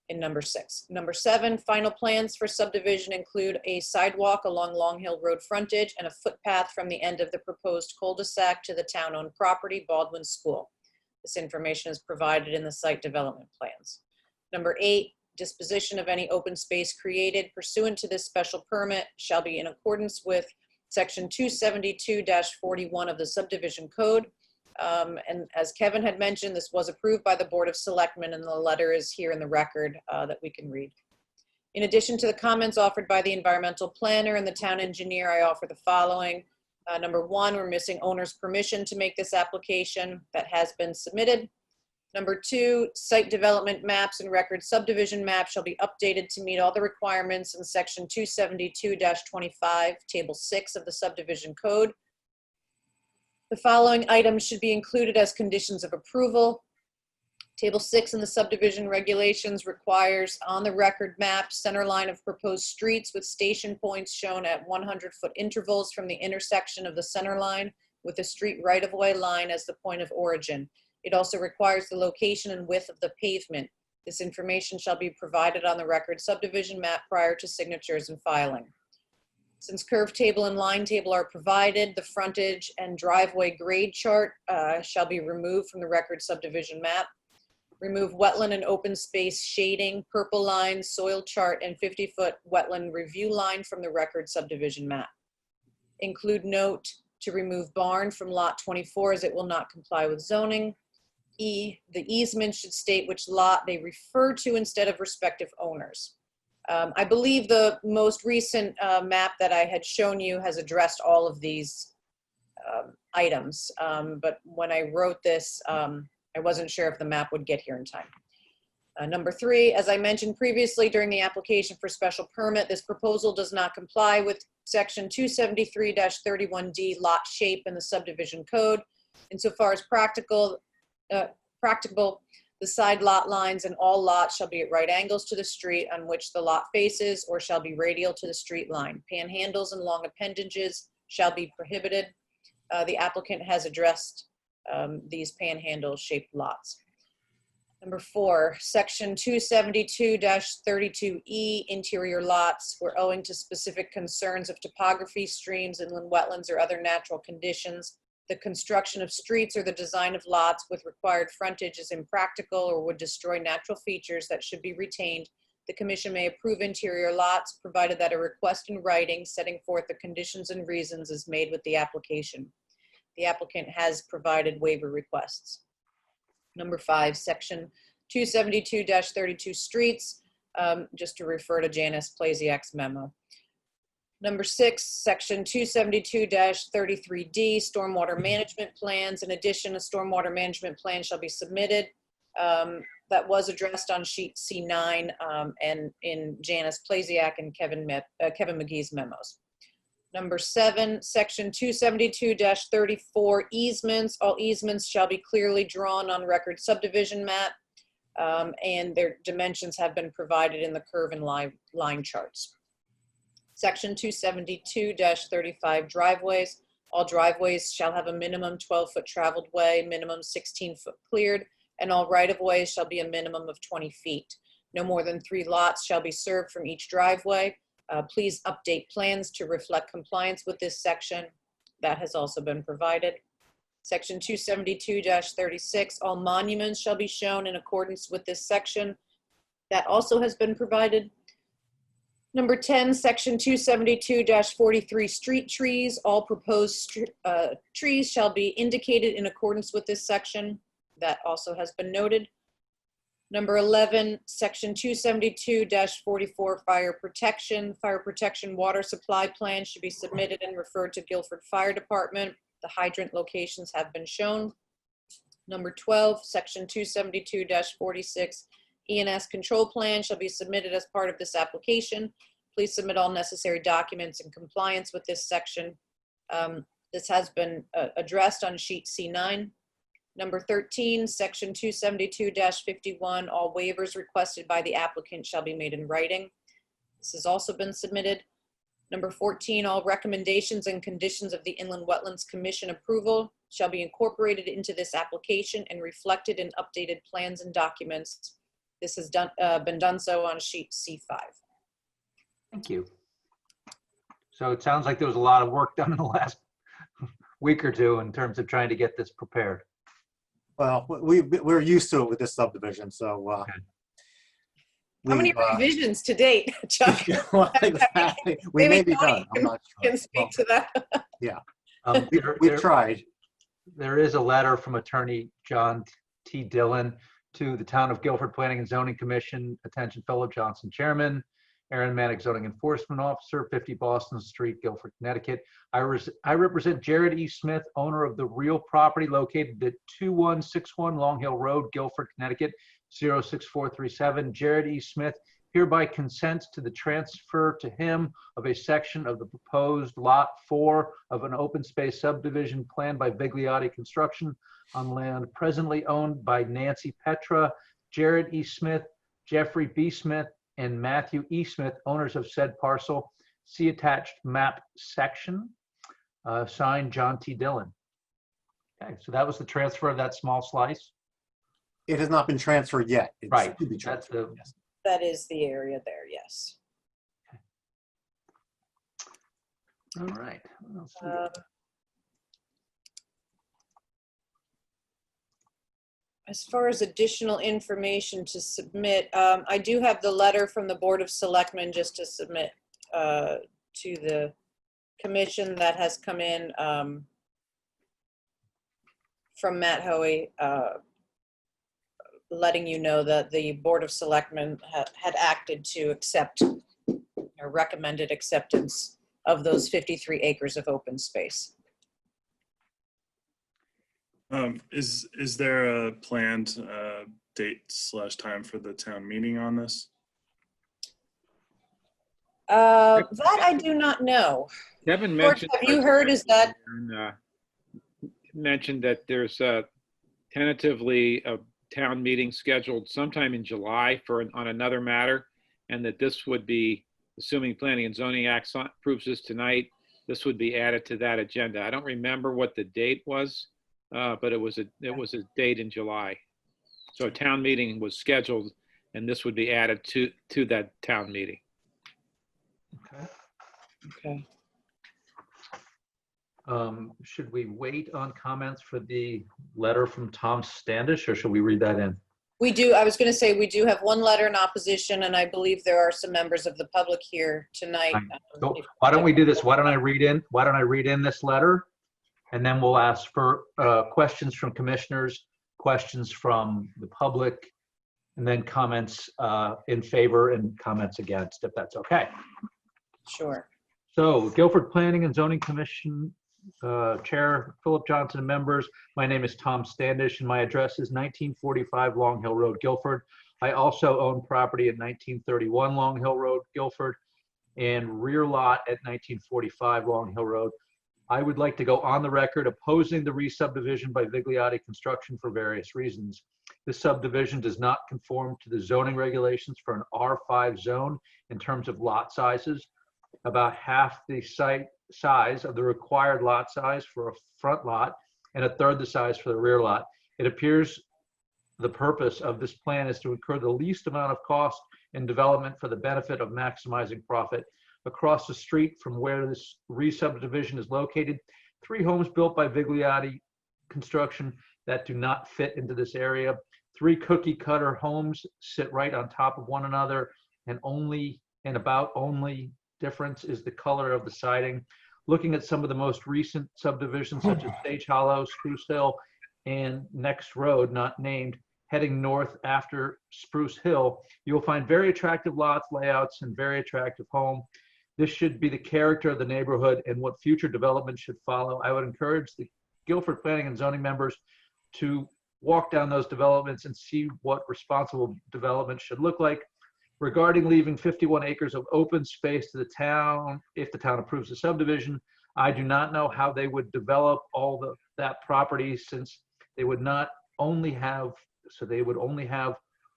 in number 6. Number 7, final plans for subdivision include a sidewalk along Long Hill Road frontage and a footpath from the end of the proposed cul-de-sac to the town-owned property, Baldwin School. This information is provided in the site development plans. Number 8, disposition of any open space created pursuant to this special permit shall be in accordance with section 272-41 of the subdivision code. And as Kevin had mentioned, this was approved by the Board of Selectmen, and the letter is here in the record that we can read. In addition to the comments offered by the environmental planner and the town engineer, I offer the following. Number 1, we're missing owner's permission to make this application. That has been submitted. Number 2, site development maps and record subdivision maps shall be updated to meet all the requirements in section 272-25, table 6 of the subdivision code. The following items should be included as conditions of approval. Table 6 in the subdivision regulations requires on the record map center line of proposed streets with station points shown at 100-foot intervals from the intersection of the center line with the street right-of-way line as the point of origin. It also requires the location and width of the pavement. This information shall be provided on the record subdivision map prior to signatures and filing. Since curve table and line table are provided, the frontage and driveway grade chart shall be removed from the record subdivision map. Remove wetland and open space shading, purple line, soil chart, and 50-foot wetland review line from the record subdivision map. Include note to remove barn from lot 24 as it will not comply with zoning. E, the easement should state which lot they refer to instead of respective owners. I believe the most recent map that I had shown you has addressed all of these items, but when I wrote this, I wasn't sure if the map would get here in time. Number 3, as I mentioned previously during the application for special permit, this proposal does not comply with section 273-31D lot shape in the subdivision code. Insofar as practicable, the side lot lines in all lots shall be at right angles to the street on which the lot faces or shall be radial to the street line. Panhandles and long appendages shall be prohibited. The applicant has addressed these panhandle shaped lots. Number 4, section 272-32E interior lots where owing to specific concerns of topography, streams, inland wetlands, or other natural conditions, the construction of streets or the design of lots with required frontage is impractical or would destroy natural features that should be retained. The commission may approve interior lots provided that a request in writing setting forth the conditions and reasons is made with the application. The applicant has provided waiver requests. Number 5, section 272-32 streets, just to refer to Janice Plasiak's memo. Number 6, section 272-33D, stormwater management plans. In addition, a stormwater management plan shall be submitted. That was addressed on sheet C9 and in Janice Plasiak and Kevin McGee's memos. Number 7, section 272-34 easements. All easements shall be clearly drawn on record subdivision map, and their dimensions have been provided in the curve and line charts. Section 272-35 driveways. All driveways shall have a minimum 12-foot traveled way, minimum 16-foot cleared, and all right-of-ways shall be a minimum of 20 feet. No more than 3 lots shall be served from each driveway. Please update plans to reflect compliance with this section. That has also been provided. Section 272-36, all monuments shall be shown in accordance with this section. That also has been provided. Number 10, section 272-43, street trees. All proposed trees shall be indicated in accordance with this section. That also has been noted. Number 11, section 272-44, fire protection. Fire protection water supply plan should be submitted and referred to Guilford Fire Department. The hydrant locations have been shown. Number 12, section 272-46, E&S control plan shall be submitted as part of this application. Please submit all necessary documents in compliance with this section. This has been addressed on sheet C9. Number 13, section 272-51, all waivers requested by the applicant shall be made in writing. This has also been submitted. Number 14, all recommendations and conditions of the Inland Wetlands Commission approval shall be incorporated into this application and reflected in updated plans and documents. This has been done so on sheet C5. Thank you. So it sounds like there was a lot of work done in the last week or two in terms of trying to get this prepared. Well, we're used to it with this subdivision, so. Okay. How many revisions to date, Chuck? Well, exactly. We may be done. I'm not sure. Can speak to that. Yeah, We've tried. There is a letter from Attorney John T. Dillon to the Town of Guilford Planning and Zoning Commission. Attention, Philip Johnson, Chairman. Aaron Manick, Zoning Enforcement Officer, 50 Boston Street, Guilford, Connecticut. I represent Jared E. Smith, owner of the real property located at 2161 Long Hill Road, Guilford, Connecticut, 06437. Jared E. Smith hereby consents to the transfer to him of a section of the proposed Lot 4 of an open space subdivision planned by Vigliotti Construction on land presently owned by Nancy Petra, Jared E. Smith, Jeffrey B. Smith, and Matthew E. Smith, owners of said parcel. See attached map section. Signed, John T. Dillon. Okay, so that was the transfer of that small slice. It has not been transferred yet. It's Right. to be transferred, yes. That is the area there, yes. All right. What else do we got? As far as additional information to submit, I do have the letter from the Board of Selectmen just to submit to the commission that has come in from Matt Hoey, letting you know that the Board of Selectmen had acted to accept or recommended acceptance of those 53 acres of open space. Is there a planned date/time for the town meeting on this? That I do not know. Kevin George, mentioned. have you heard is that? Mentioned that there's tentatively a town meeting scheduled sometime in July on another matter, and that this would be, assuming Planning and Zoning Act approves this tonight, this would be added to that agenda. I don't remember what the date was. But it was a date in July. So a town meeting was scheduled and this would be added to that town meeting. Okay. Should we wait on comments for the letter from Tom Standish, or should we read that in? We do. I was going to say we do have one letter in opposition, and I believe there are some members of the public here tonight. So why don't we do this? Why don't I read in this letter? And then we'll ask for questions from commissioners, questions from the public, and then comments in favor and comments against, if that's okay. Sure. So Guilford Planning and Zoning Commission Chair Philip Johnson and members, my name is Tom Standish and my address is 1945 Long Hill Road, Guilford. I also own property at 1931 Long Hill Road, Guilford, and rear lot at 1945 Long Hill Road. I would like to go on the record opposing the re-subdivision by Vigliotti Construction for various reasons. This subdivision does not conform to the zoning regulations for an R5 zone in terms of lot sizes. About half the site size of the required lot size for a front lot and a third the size for the rear lot. It appears the purpose of this plan is to incur the least amount of cost in development for the benefit of maximizing profit. Across the street from where this re-subdivision is located, 3 homes built by Vigliotti Construction that do not fit into this area. 3 cookie cutter homes sit right on top of one another, and only difference is the color of the siding. Looking at some of the most recent subdivisions such as Sage Hollow, Spruce Hill, and Next Road, not named, heading north after Spruce Hill, you will find very attractive lots, layouts, and very attractive home. This should be the character of the neighborhood and what future development should follow. I would encourage the Guilford Planning and Zoning members to walk down those developments and see what responsible development should look like. Regarding leaving 51 acres of open space to the town, if the town approves the subdivision, I do not know how they would develop all that property, since they would only have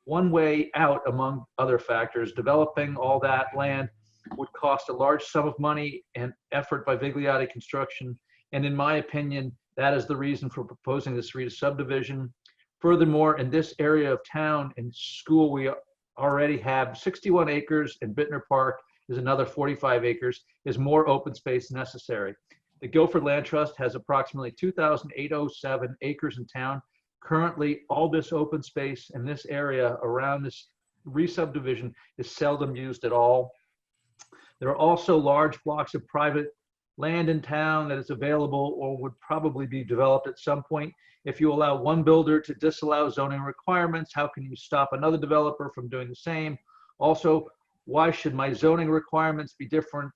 one way out among other factors. Developing all that land would cost a large sum of money and effort by Vigliotti Construction, and in my opinion, that is the reason for proposing this subdivision. Furthermore, in this area of town and school, we already have 61 acres, and Bittner Park is another 45 acres. Is more open space necessary? The Guilford Land Trust has approximately 2,807 acres in town. Currently, all this open space in this area around this re-subdivision is seldom used at all. There are also large blocks of private land in town that is available or would probably be developed at some point. If you allow one builder to disallow zoning requirements, how can you stop another developer from doing the same? Also, why should my zoning requirements be different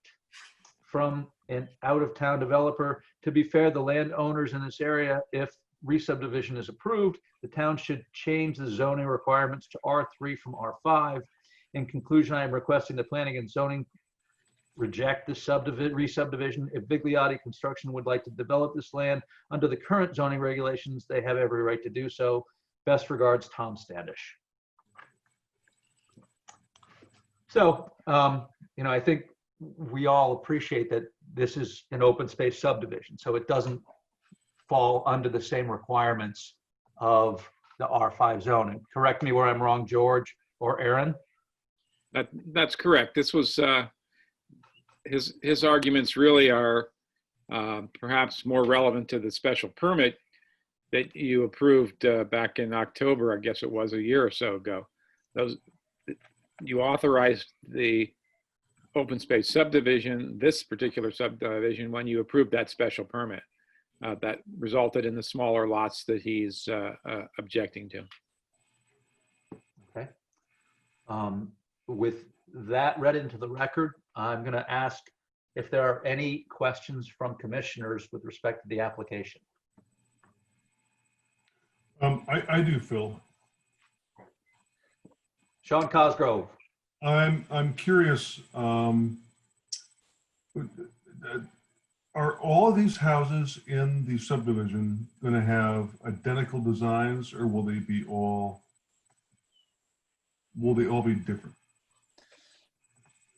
from an out-of-town developer? To be fair, the landowners in this area, if re-subdivision is approved, the town should change the zoning requirements to R3 from R5. In conclusion, I am requesting the Planning and Zoning reject the re-subdivision. If Vigliotti Construction would like to develop this land under the current zoning regulations, they have every right to do so. Best regards, Tom Standish. So, I think we all appreciate that this is an open space subdivision, so it doesn't fall under the same requirements of the R5 zoning. Correct me where I'm wrong, George or Aaron. That's correct. This was his arguments really are perhaps more relevant to the special permit that you approved back in October, I guess it was a year or so ago. You authorized the open space subdivision, this particular subdivision, when you approved that special permit. That resulted in the smaller lots that he's objecting to. Okay. With that read into the record, I'm going to ask if there are any questions from commissioners with respect to the application. I do, Phil. Sean Cosgrove. I'm curious. Are all of these houses in the subdivision going to have identical designs, or will they all be different?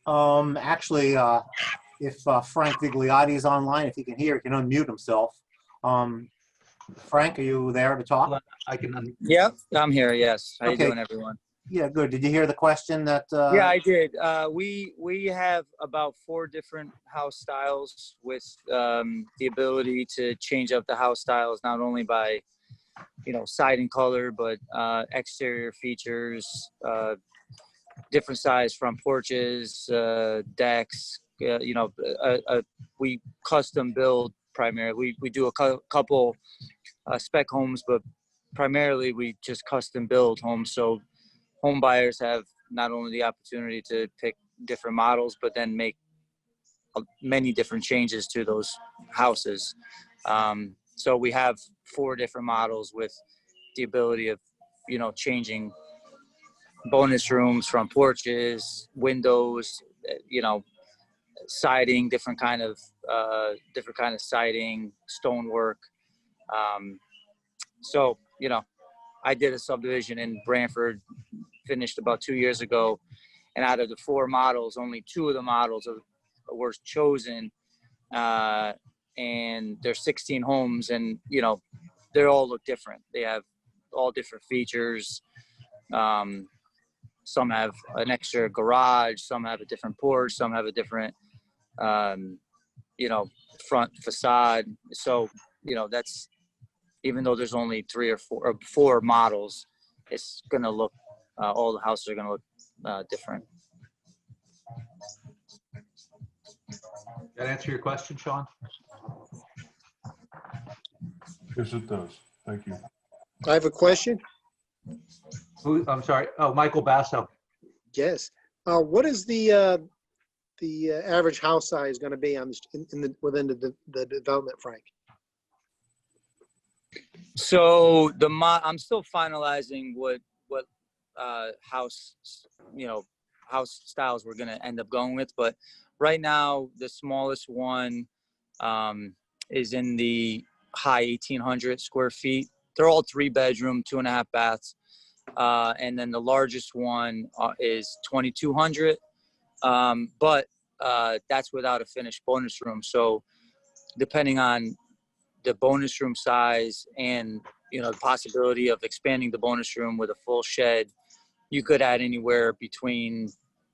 Actually, if Frank Vigliotti is online, if he can hear, he can unmute himself. Frank, are you there to talk? I can. Yep, I'm here. Yes. How Okay. you doing, everyone? Yeah, good. Did you hear the question that? Yeah, I did. We have about 4 different house styles with the ability to change up the house styles, not only by, siding color, but exterior features, different size front porches, decks. We custom build primarily. We do a couple spec homes, but primarily we just custom build homes. So home buyers have not only the opportunity to pick different models, but then make many different changes to those houses. So we have 4 different models with the ability of, changing bonus rooms, front porches, windows, siding, different kind of siding, stonework. So, I did a subdivision in Brantford, finished about 2 years ago, and out of the 4 models, only 2 of the models were chosen and there's 16 homes, and you know, they all look different. They have all different features. Some have an extra garage, some have a different porch, some have a different, you know, front facade. So, you know, that's, even though there's only 3 or 4 models, it's going to look, all the houses are going to look different. That answer your question, Sean? Yes, it does. Thank you. I have a question. Who, I'm sorry. Oh, Michael Basso. Yes. What is the average house size going to be on this, within the development, Frank? So I'm still finalizing what house, you know, house styles we're going to end up going with. But right now, the smallest one is in the high 1,800 square feet. They're all 3-bedroom, 2.5 baths. And then the largest one is 2,200. But that's without a finished bonus room. So depending on the bonus room size and, you know, the possibility of expanding the bonus room with a full shed, you could add anywhere between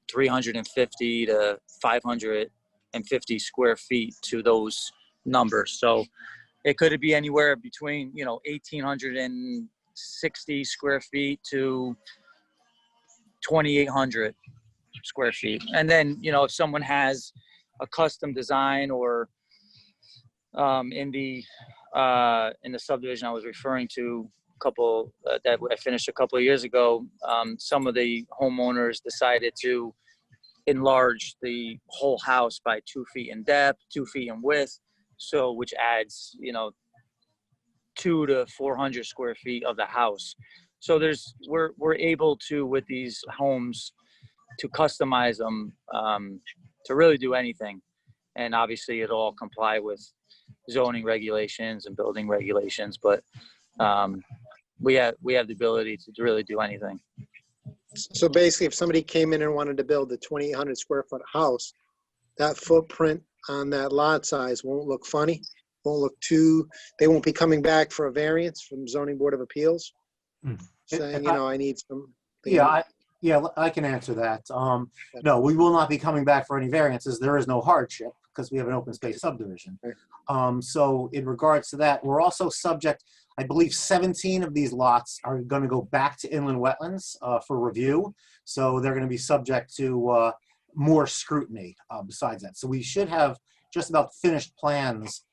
350 to 550 square feet to those numbers. So it could be anywhere between, you know, 1,860 square feet to 2,800 square feet. And then, you know, if someone has a custom design or in the subdivision I was referring to, a couple that I finished a couple of years ago, some of the homeowners decided to enlarge the whole house by 2 feet in depth, 2 feet in width, so which adds, you know, 200 to 400 square feet of the house. So we're able to, with these homes, to customize them to really do anything, and obviously it'll all comply with zoning regulations and building regulations, but we have the ability to really do anything. So basically, if somebody came in and wanted to build a 2,800 square foot house, that footprint on that lot size won't look funny, won't look too, they won't be coming back for a variance from Zoning Board of Appeals, saying, you know, I need some. Yeah, I can answer that. No, we will not be coming back for any variances. There is no hardship because we have an open space subdivision. So in regards to that, we're also subject, I believe 17 of these lots are going to go back to inland wetlands for review. So they're going to be subject to more scrutiny besides that. So we should have just about finished plans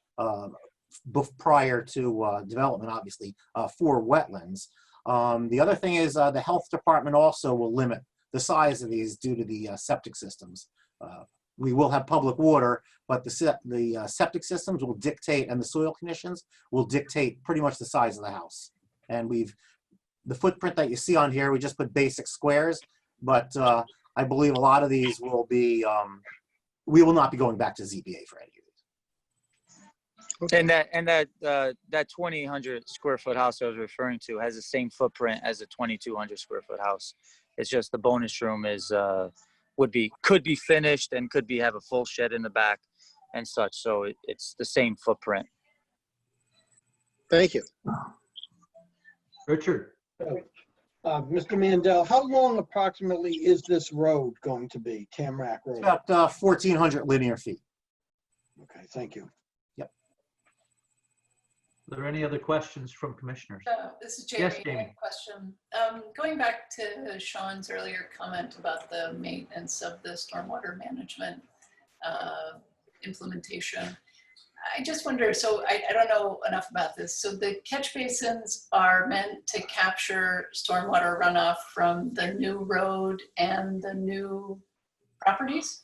prior to development, obviously, for wetlands. The other thing is the health department also will limit the size of these due to the septic systems. We will have public water, but the septic systems will dictate, and the soil conditions will dictate pretty much the size of the house. And the footprint that you see on here, we just put basic squares, but I believe a lot of these will be, we will not be going back to ZBA for any of these. And that 2,800 square foot house I was referring to has the same footprint as a 2,200 square foot house. It's just the bonus room is could be finished and could have a full shed in the back and such. So it's the same footprint. Thank you. Richard. Mr. Mandel, how long approximately is this road going to be, Tamarack Road? About 1,400 linear feet. Okay, thank you. Are there any other questions from commissioners? This is Jamie. Yes, Jamie. Question. Going back to Sean's earlier comment about the maintenance of the stormwater management implementation, I just wonder, so I don't know enough about this. So the catch basins are meant to capture stormwater runoff from the new road and the new properties?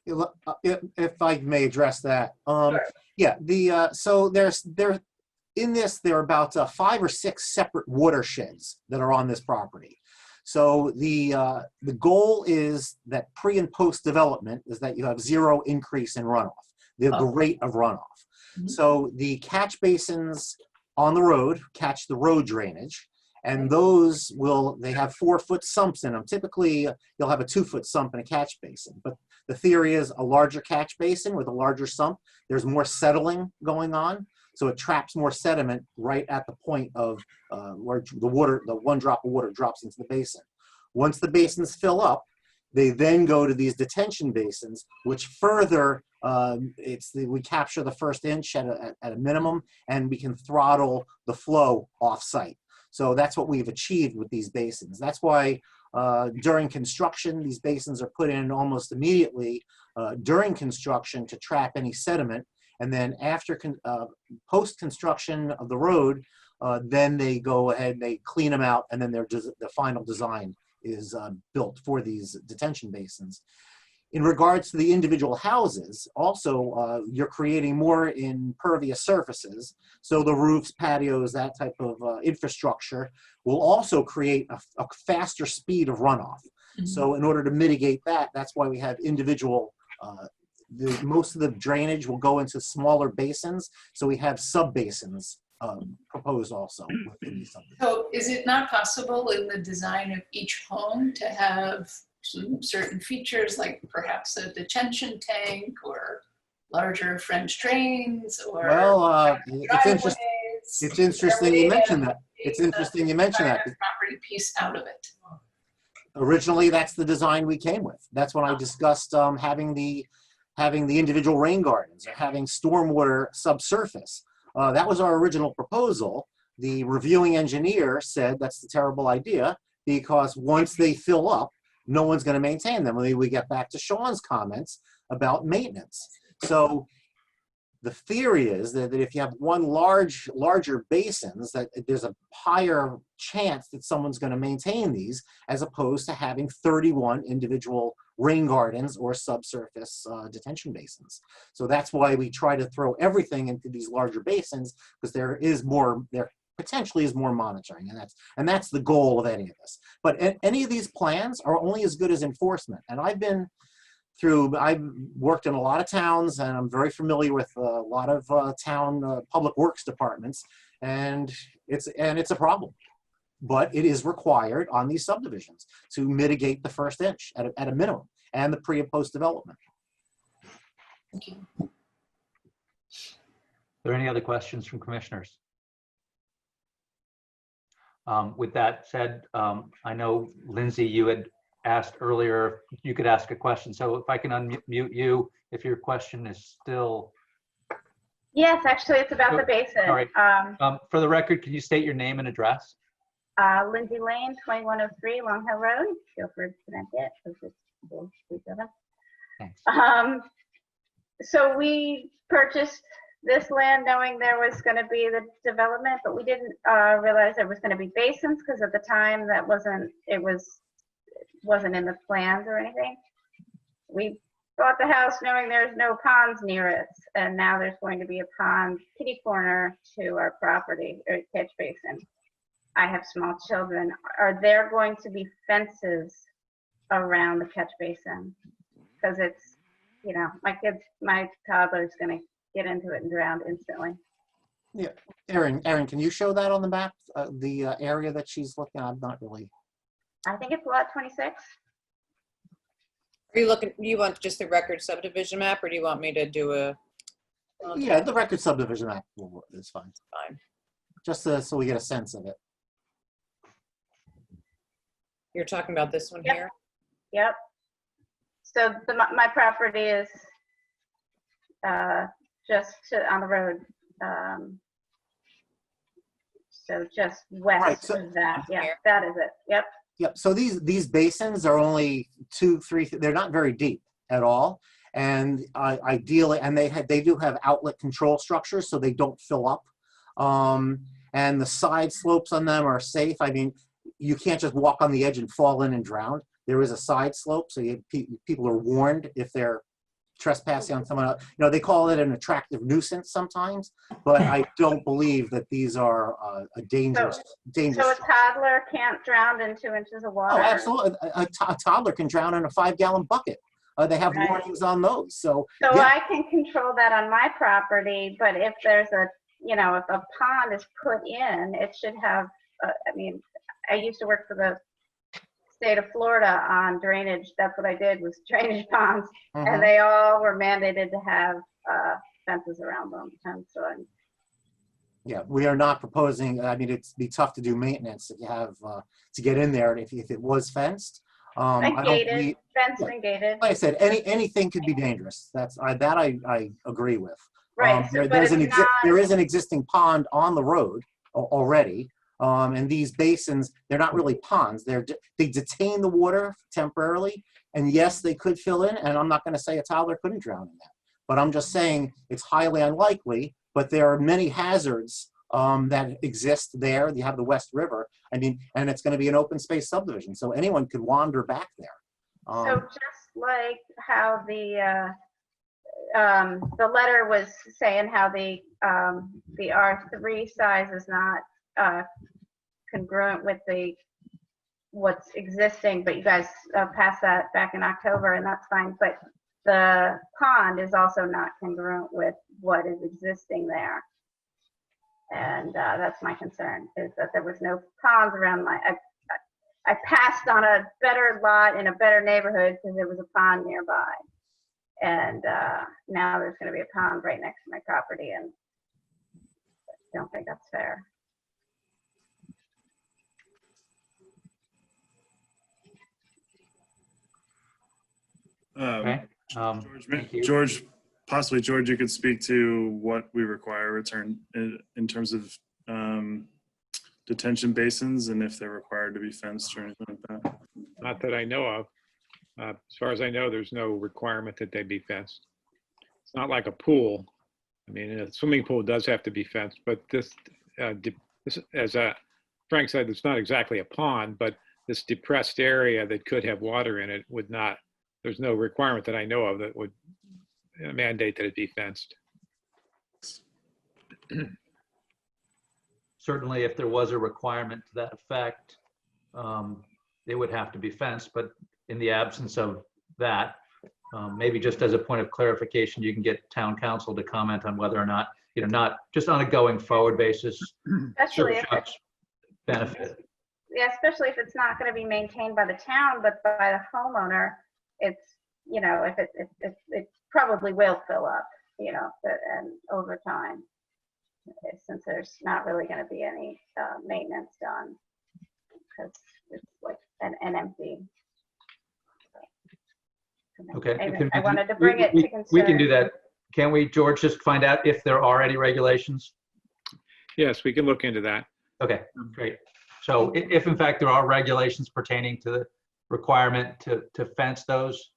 If I may address that. Sure. Yeah, so there are about 5 or 6 separate watersheds that are on this property. So the goal is that pre and post development is that you have 0 increase in runoff, the rate of runoff. So the catch basins on the road catch the road drainage, And those they have 4-foot sumps in them. Typically, you'll have a 2-foot sump in a catch basin. But the theory is a larger catch basin with a larger sump, there's more settling going on. So it traps more sediment right at the point of where the 1 drop of water drops into the basin. Once the basins fill up, they then go to these detention basins, which further, we capture the first inch at a minimum, and we can throttle the flow off-site. So that's what we've achieved with these basins. That's why during construction, these basins are put in almost immediately during construction to trap any sediment. And then after post-construction of the road, then they go ahead and they clean them out, and then the final design is built for these detention basins. In regards to the individual houses, also you're creating more impervious surfaces. So the roofs, patios, that type of infrastructure will also create a faster speed of runoff. Mm-hmm. So in order to mitigate that, that's why we have individual, most of the drainage will go into smaller basins. So we have sub-basins proposed also. So is it not possible in the design of each home to have some certain features, like perhaps a detention tank or larger French drains, or it's interesting you mention that. It's interesting you mention that. Property piece out of it. Originally, that's the design we came with. That's when I discussed having the individual rain gardens or having stormwater subsurface. That was our original proposal. The reviewing engineer said that's a terrible idea because once they fill up, no one's going to maintain them. I mean, we get back to Sean's comments about maintenance. So the theory is that if you have one larger basins, that there's a higher chance that someone's going to maintain these, as opposed to having 31 individual rain gardens or subsurface detention basins. So that's why we try to throw everything into these larger basins, because there potentially is more monitoring, and that's the goal of any of this. But any of these plans are only as good as enforcement. And I've worked in a lot of towns, and I'm very familiar with a lot of town public works departments, and it's a problem. But it is required on these subdivisions to mitigate the first inch at a minimum, and the pre and post development. Thank you. Are there any other questions from commissioners? With that said, I know, Lindsay, you had asked earlier, you could ask a question. So if I can unmute you, if your question is still. Yes, actually, it's about the basin. All right. For the record, can you state your name and address? Lindsay Lane, 2103 Long Hill Road, Guilford, Connecticut. Thanks. So we purchased this land knowing there was going to be the development, but we didn't realize there was going to be basins, because at the time that wasn't in the plans or anything. We bought the house knowing there's no ponds near it, and now there's going to be a pond kitty corner to our property, or catch basin. I have small children. Are there going to be fences around the catch basin? Because it's, my toddler's going to get into it and drown instantly. Yeah, Erin, can you show that on the map? The area that she's looking at, I'm not really. I think it's lot 26. Are you looking, you want just the record subdivision map, or do you want me to do a? Yeah, the record subdivision map is fine. Fine. Just so we get a sense of it. You're talking about this one here? Yep. So my property is just on the road. So just west of that. Yeah, that is it. Yep. Yep. So these basins are only 2-3. They're not very deep at all, and ideally, and they do have outlet control structures, so they don't fill up. And the side slopes on them are safe. I mean, you can't just walk on the edge and fall in and drown. There is a side slope, so people are warned if they're trespassing on someone else. They call it an attractive nuisance sometimes, but I don't believe that these are a dangerous. So a toddler can't drown in 2 inches of water? Oh, absolutely. A toddler can drown in a 5-gallon bucket. They have warnings on those. So yeah. I can control that on my property, but if there's if a pond is put in, it should have, I used to work for the state of Florida on drainage. That's what I did, was drainage ponds, and they all were mandated to have fences around them. And so Yeah, we are not proposing, I mean, it'd be tough to do maintenance if you have, to get in there if it was fenced. and I don't gated, believe, fenced and gated. like I said, anything could be dangerous. That I agree with. Right, so, but There it's is an existing pond on the road already. And these basins, they're not really ponds. They detain the water temporarily. And yes, they could fill in. And I'm not going to say a toddler couldn't drown in that. But I'm just saying it's highly unlikely. But there are many hazards that exist there. You have the West River. I mean, and it's going to be an open space subdivision. So anyone could wander back there. So just like how the letter was saying how the R3 size is not congruent with what's existing, but you guys passed that back in October, and that's fine. But the pond is also not congruent with what is existing there, and that's my concern, is that there was no ponds around I passed on a better lot in a better neighborhood because there was a pond nearby. And now there's going to be a pond right next to my property, and I don't think that's fair. Okay. Thank you. George, possibly George, you could speak to what we require return in terms of detention basins and if they're required to be fenced or anything like that. Not that I know of. As far as I know, there's no requirement that they be fenced. It's not like a pool. I mean, a swimming pool does have to be fenced, but this as Frank said, it's not exactly a pond, but this depressed area that could have water in it would not, there's no requirement that I know of that would mandate that it be fenced. Certainly, if there was a requirement to that effect, it would have to be fenced, but in the absence of that, maybe just as a point of clarification, you can get town council to comment on whether or not, not just on a going forward basis, Especially if such benefit. Yeah, especially if it's not going to be maintained by the town, but by the homeowner. It's, if it probably will fill up, and over time, since there's not really going to be any maintenance done, because it's like an empty. Okay. I wanted to bring it to concern. We can do that. Can we, George, just find out if there are any regulations? Yes, we can look into that. Okay, great. So if in fact there are regulations pertaining to the requirement to fence those,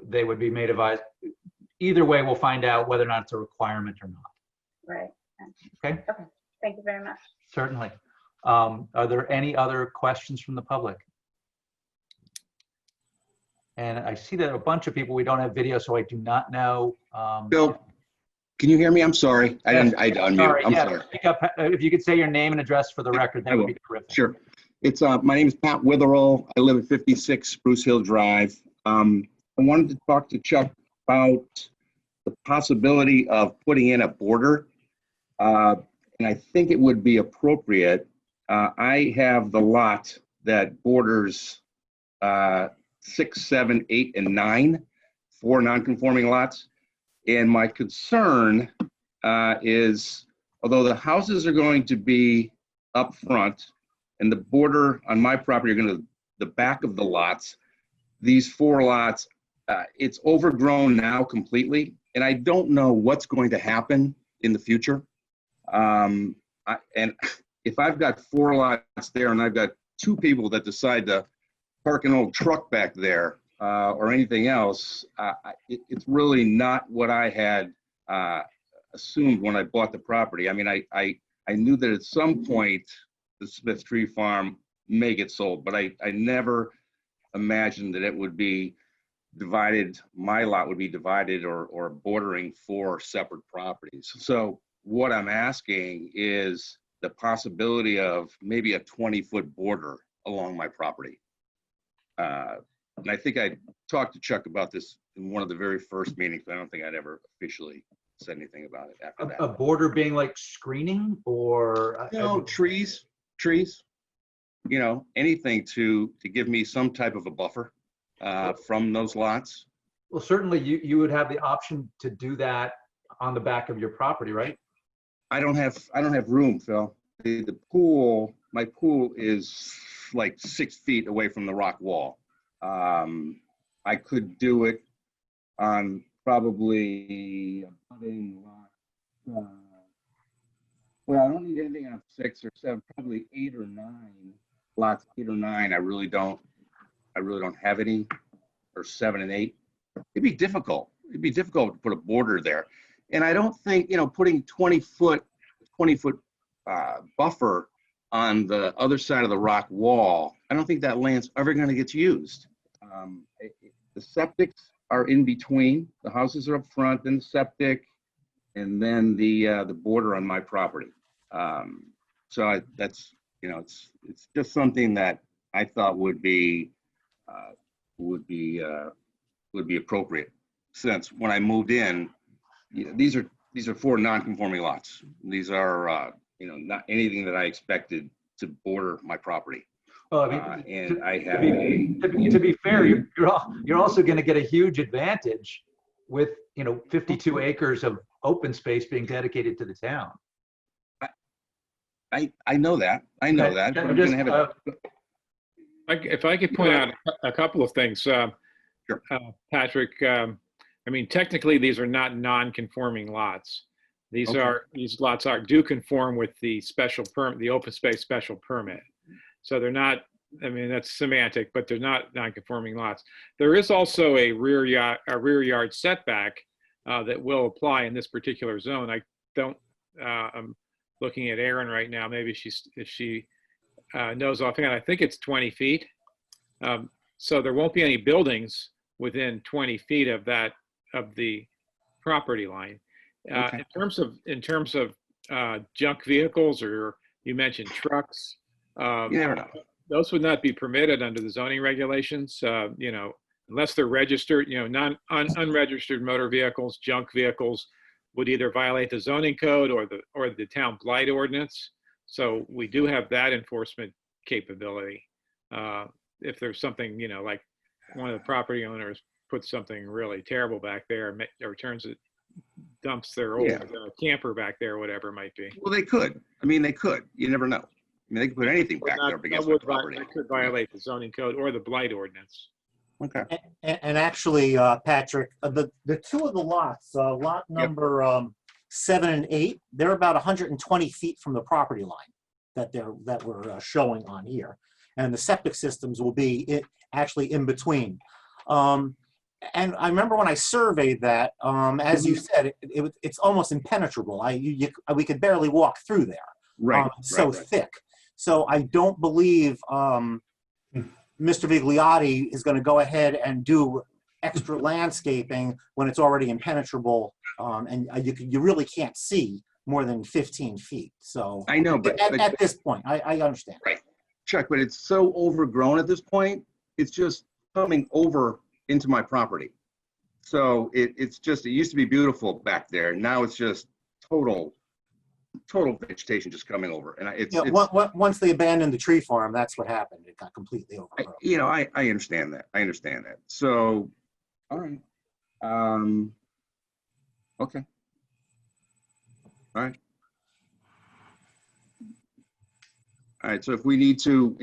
they would be made advised. Either way, we'll find out whether or not it's a requirement or not. Right. Okay. Okay. Thank you very much. Certainly. Are there any other questions from the public? And I see that a bunch of people, we don't have video, so I do not know. Bill, can you hear me? I'm sorry. I unmuted. Sorry. I'm Yeah, sorry. pick up, if you could say your name and address for the record, that would be terrific. Sure. It's my name is Pat Witherell. I live at 56 Spruce Hill Drive. I wanted to talk to Chuck about the possibility of putting in a border. And I think it would be appropriate. I have the lot that borders 6, 7, 8, and 9, 4 non-conforming lots. And my concern is, although the houses are going to be up front and the border on my property are going to the back of the lots, these 4 lots, it's overgrown now completely. And I don't know what's going to happen in the future. And if I've got 4 lots there and I've got 2 people that decide to park an old truck back there or anything else, it's really not what I had assumed when I bought the property. I mean, I knew that at some point the Smith Tree Farm may get sold, but I never imagined that it would be divided, my lot would be divided or bordering 4 separate properties. So what I'm asking is the possibility of maybe a 20-foot border along my property. And I think I talked to Chuck about this in one of the very first meetings, but I don't think I'd ever officially said anything about it after that. A border being like screening or? No, trees. you know, anything to give me some type of a buffer from those lots. Well, certainly you would have the option to do that on the back of your property, right? I don't have room, Phil. The pool, my pool is like 6 feet away from the rock wall. I could do it on probably well, I don't need anything on 6 or 7, probably 8 or 9 lots, 8 or 9. I really don't have any, or 7 and 8. It'd be difficult. It'd be difficult to put a border there. And I don't think, you know, putting 20-foot buffer on the other side of the rock wall, I don't think that land's ever going to get used. The septics are in between. The houses are up front, then the septic, and then the border on my property. So that's, you know, it's just something that I thought would be appropriate, since when I moved in, you know, these are 4 non-conforming lots. These are you know, not anything that I expected to border my property. Well, I mean, And I have to be fair, you're also going to get a huge advantage with, you know, 52 acres of open space being dedicated to the town. I know that. I know that. But I'm gonna have If I could point out a couple of things, Sure. Patrick. I mean, technically, these are not non-conforming lots. These lots do conform with the special permit, the open space special permit. So they're not. I mean, that's semantic, but they're not non-conforming lots. There is also a rear yard setback that will apply in this particular zone. I don't. I'm looking at Erin right now. Maybe if she knows offhand. I think it's 20 feet. So there won't be any buildings within 20 feet of the property line. Okay. In terms of junk vehicles, or you mentioned trucks, You never know. those would not be permitted under the zoning regulations. You know, unless they're registered. You know, unregistered motor vehicles, junk vehicles, would either violate the zoning code or the town blight ordinance. So we do have that enforcement capability. If there's something, you know, like one of the property owners puts something really terrible back there, or dumps their old camper back there, whatever it might be. Well, they could. I mean, they could. You never know. I mean, they could put anything back there up against my property. That could violate the zoning code or the blight ordinance. Okay. And actually, Patrick, the 2 of the lots, lot number 7 and 8, they're about 120 feet from the property line that we're showing on here, and the septic systems will be actually in between. And I remember when I surveyed that, as you said, it's almost impenetrable. We could barely walk through there. Right. So thick. So I don't believe Mr. Vigliotti is going to go ahead and do extra landscaping when it's already impenetrable, and you really can't see more than 15 feet. So I know, but at this point, I understand. Right, Chuck, but it's so overgrown at this point. It's just coming over into my property. So it used to be beautiful back there. Now it's just total vegetation just coming over. And once they abandoned the tree farm, that's what happened. It got completely overgrown. I understand that. I understand that. So, all right. Okay. All right. All right. So if we need to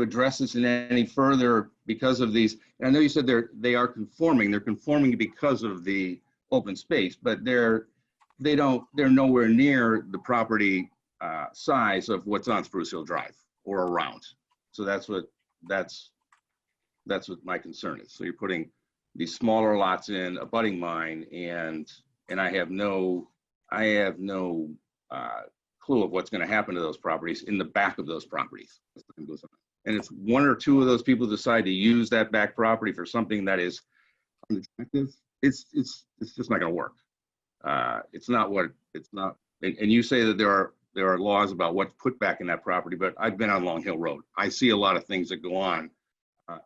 address this in any further because of these, and I know you said they are conforming. They're conforming because of the open space, but they're nowhere near the property size of what's on Spruce Hill Drive or around. So that's what my concern is. So you're putting these smaller lots in abutting mine, and I have no clue of what's going to happen to those properties in the back of those properties. And if 1 or 2 of those people decide to use that back property for something that is unattractive, it's just not going to work. It's not. And you say that there are laws about what's put back in that property, but I've been on Long Hill Road. I see a lot of things that go on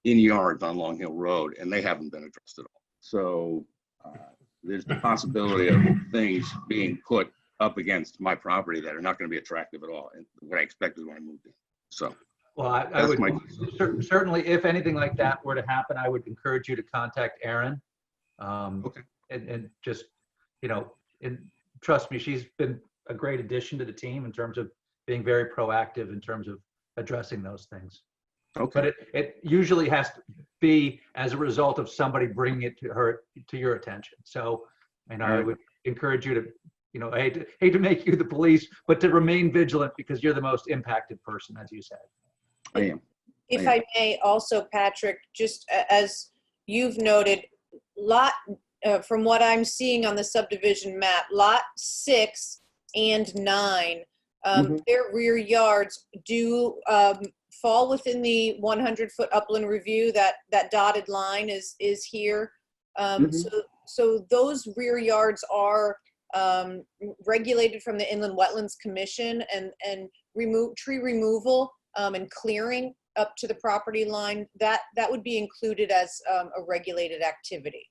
in yards on Long Hill Road, and they haven't been addressed at all. So there's the possibility of things being put up against my property that are not going to be attractive at all, and what I expected when I moved in. So. Well, I That's would my- certainly, if anything like that were to happen, I would encourage you to contact Erin. Okay. And just, and trust me, she's been a great addition to the team in terms of being very proactive in terms of addressing those things. Okay. But it usually has to be as a result of somebody bringing it to your attention. So, and I Right. would encourage you to, I hate to make you the police, but to remain vigilant because you're the most impacted person, as you said. I am. If I may also, Patrick, just as you've noted, from what I'm seeing on the subdivision map, lot 6 and 9, their rear yards do fall within the 100-foot upland review. That dotted line is here. So those rear yards are regulated from the Inland Wetlands Commission, and tree removal and clearing up to the property line, that would be included as a regulated activity.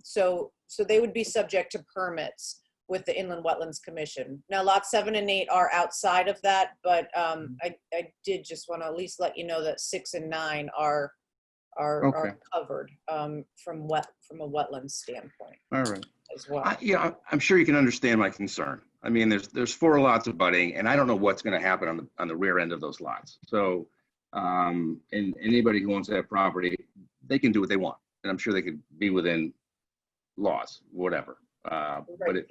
So they would be subject to permits with the Inland Wetlands Commission. Now, lots 7 and 8 are outside of that, but I did just want to at least let you know that 6 and 9 are covered from a wetland standpoint. All right. As well. I'm sure you can understand my concern. I mean, there's 4 lots abutting, and I don't know what's going to happen on the rear end of those lots. So, and anybody who owns that property, they can do what they want, and I'm sure they could be within laws, whatever. But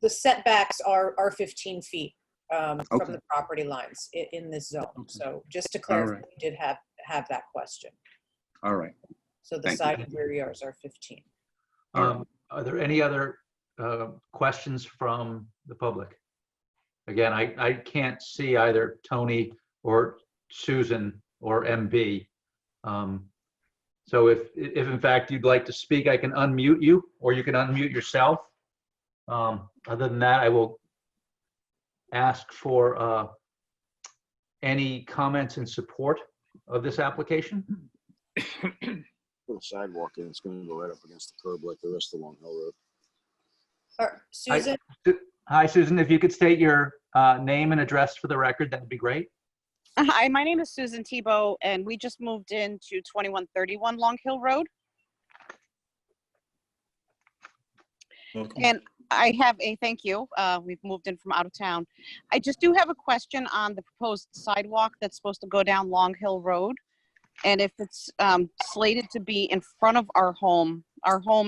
The setbacks are 15 feet from Okay. the property lines in this zone. So just to clarify, right. we did have that question. All right. So the Thank side and rear yards are 15. Are there any other questions from the public? Again, I can't see either Tony or Susan or MB. So if in fact you'd like to speak, I can unmute you, or you can unmute yourself. Other than that, I will ask for any comments in support of this application. Put a sidewalk in, it's gonna go right up against the curb like the rest of Long Hill Road. Susan? Hi, Susan. If you could state your name and address for the record, that would be great. Hi, my name is Susan Tebow, and we just moved into 2131 Long Hill Road. Welcome. And I have thank you. We've moved in from out of town. I just do have a question on the proposed sidewalk that's supposed to go down Long Hill Road. And if it's slated to be in front of our home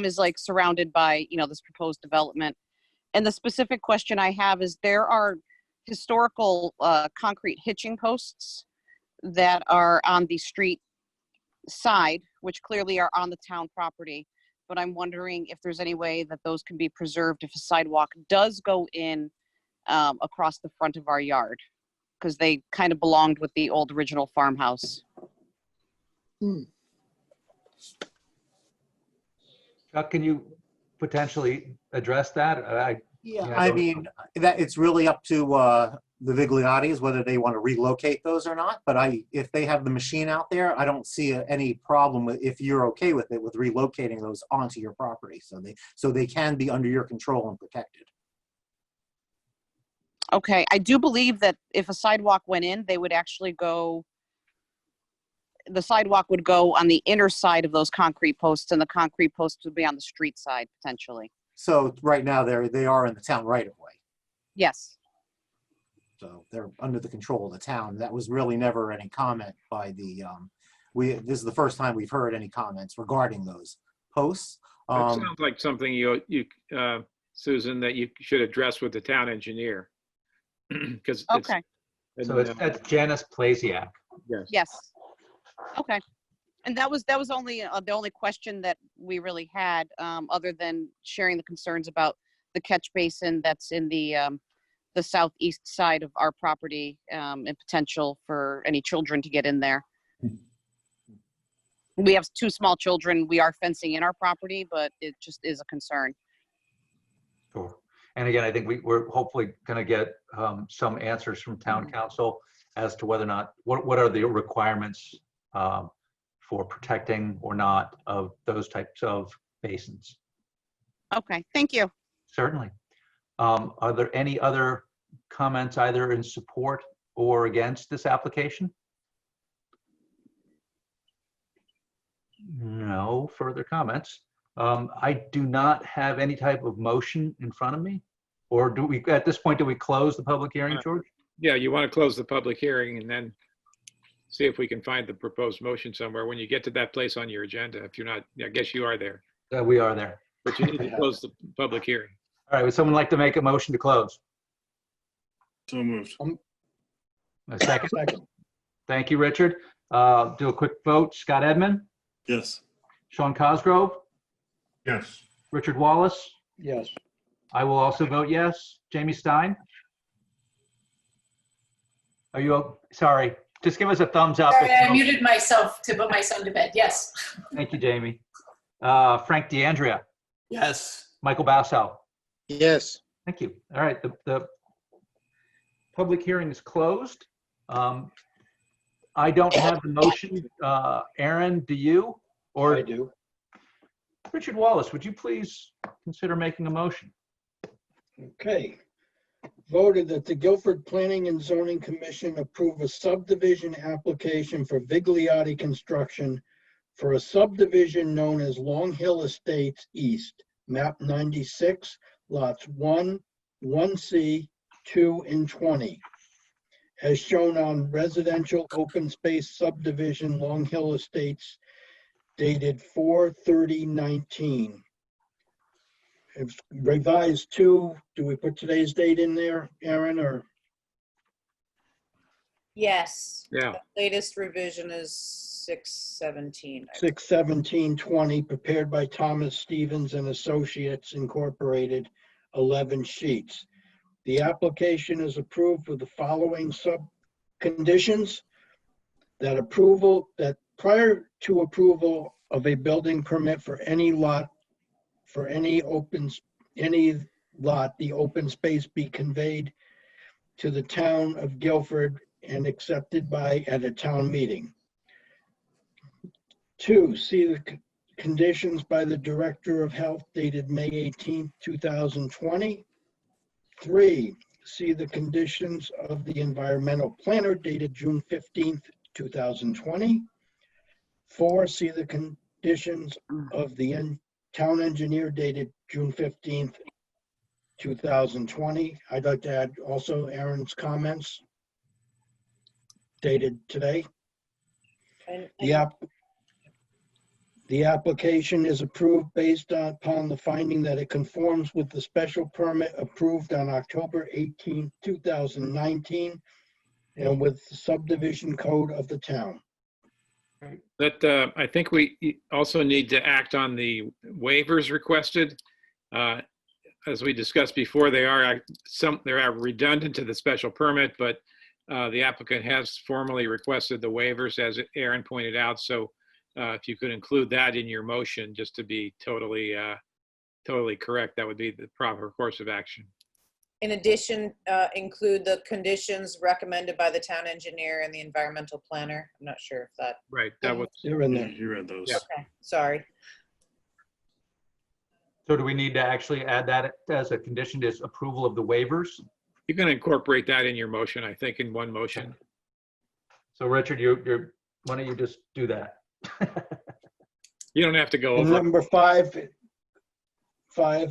is like surrounded by, this proposed development. And the specific question I have is there are historical concrete hitching posts that are on the street side, which clearly are on the town property. But I'm wondering if there's any way that those can be preserved if a sidewalk does go in across the front of our yard, because they kind of belonged with the old original farmhouse. Chuck, can you potentially address that? I mean, that it's really up to the Vigliottis whether they want to relocate those or not. But if they have the machine out there, I don't see any problem with, if you're okay with it, with relocating those onto your property, so they can be under your control and protected. Okay, I do believe that if a sidewalk went in, they would actually go. The sidewalk would go on the inner side of those concrete posts, and the concrete posts would be on the street side potentially. So right now they are in the town right of way. Yes. So they're under the control of the town. That was really never any comment by the, this is the first time we've heard any comments regarding those posts. It sounds like something you Susan, that you should address with the town engineer. Because okay. So that's Janice Plasiak. Yes. Yes. Okay. And that was only the only question that we really had, other than sharing the concerns about the catch basin that's in the southeast side of our property, and potential for any children to get in there. We have 2 small children. We are fencing in our property, but it just is a concern. Sure. And again, I think we're hopefully going to get some answers from town council as to whether or not, what are the requirements for protecting or not of those types of basins. Okay, thank you. Certainly. Are there any other comments either in support or against this application? No further comments. I do not have any type of motion in front of me. Or do we, at this point, do we close the public hearing, George? Yeah, you want to close the public hearing and then see if we can find the proposed motion somewhere when you get to that place on your agenda. If you're not, I guess you are there, We are there. but you need to close the public hearing. All right, would someone like to make a motion to close? So moved. A second? Second. Thank you, Richard. Do a quick vote. Scott Edmund, Yes. Sean Cosgrove, Yes. Richard Wallace. Yes. I will also vote yes. Jamie Stein? Are you, sorry, just give us a thumbs up. Sorry, I muted myself to put my son to bed. Yes. Thank you, Jamie. Frank DeAndrea, Yes. Michael Basso. Yes. Thank you. All right, the public hearing is closed. I don't have the motion. Aaron, do you? Or I do. Richard Wallace, would you please consider making a motion? Okay. Voted that the Guilford Planning and Zoning Commission approve a subdivision application for Vigliotti Construction for a subdivision known as Long Hill Estates East, map 96, lots 1, 1C, 2, and 20, as shown on residential open space subdivision Long Hill Estates dated 4/30/19. It's revised to, do we put today's date in there, Aaron, or? Yes. Yeah. The latest revision is 6/17. 6/17/20, prepared by Thomas Stevens and Associates Incorporated, 11 sheets. The application is approved with the following sub-conditions. That prior to approval of a building permit for any lot, the open space be conveyed to the town of Guilford and accepted at a town meeting. 2, see the conditions by the Director of Health dated May 18, 2020. 3, see the conditions of the environmental planner dated June 15th, 2020. 4, see the conditions of the town engineer dated June 15th, 2020. I'd like to add also Aaron's comments dated today. The application is approved based upon the finding that it conforms with the special permit approved on October 18, 2019, and with the subdivision code of the town. That I think we also need to act on the waivers requested. As we discussed before, they are redundant to the special permit, but the applicant has formally requested the waivers, as Aaron pointed out. So if you could include that in your motion, just to be totally correct, that would be the proper course of action. In addition, include the conditions recommended by the town engineer and the environmental planner. I'm not sure if that. Right, that was. They're in there. You read those. Yeah. Okay, sorry. So do we need to actually add that as a condition, is approval of the waivers? You can incorporate that in your motion, I think, in one motion. So Richard, why don't you just do that? You don't have to go And over. number 5,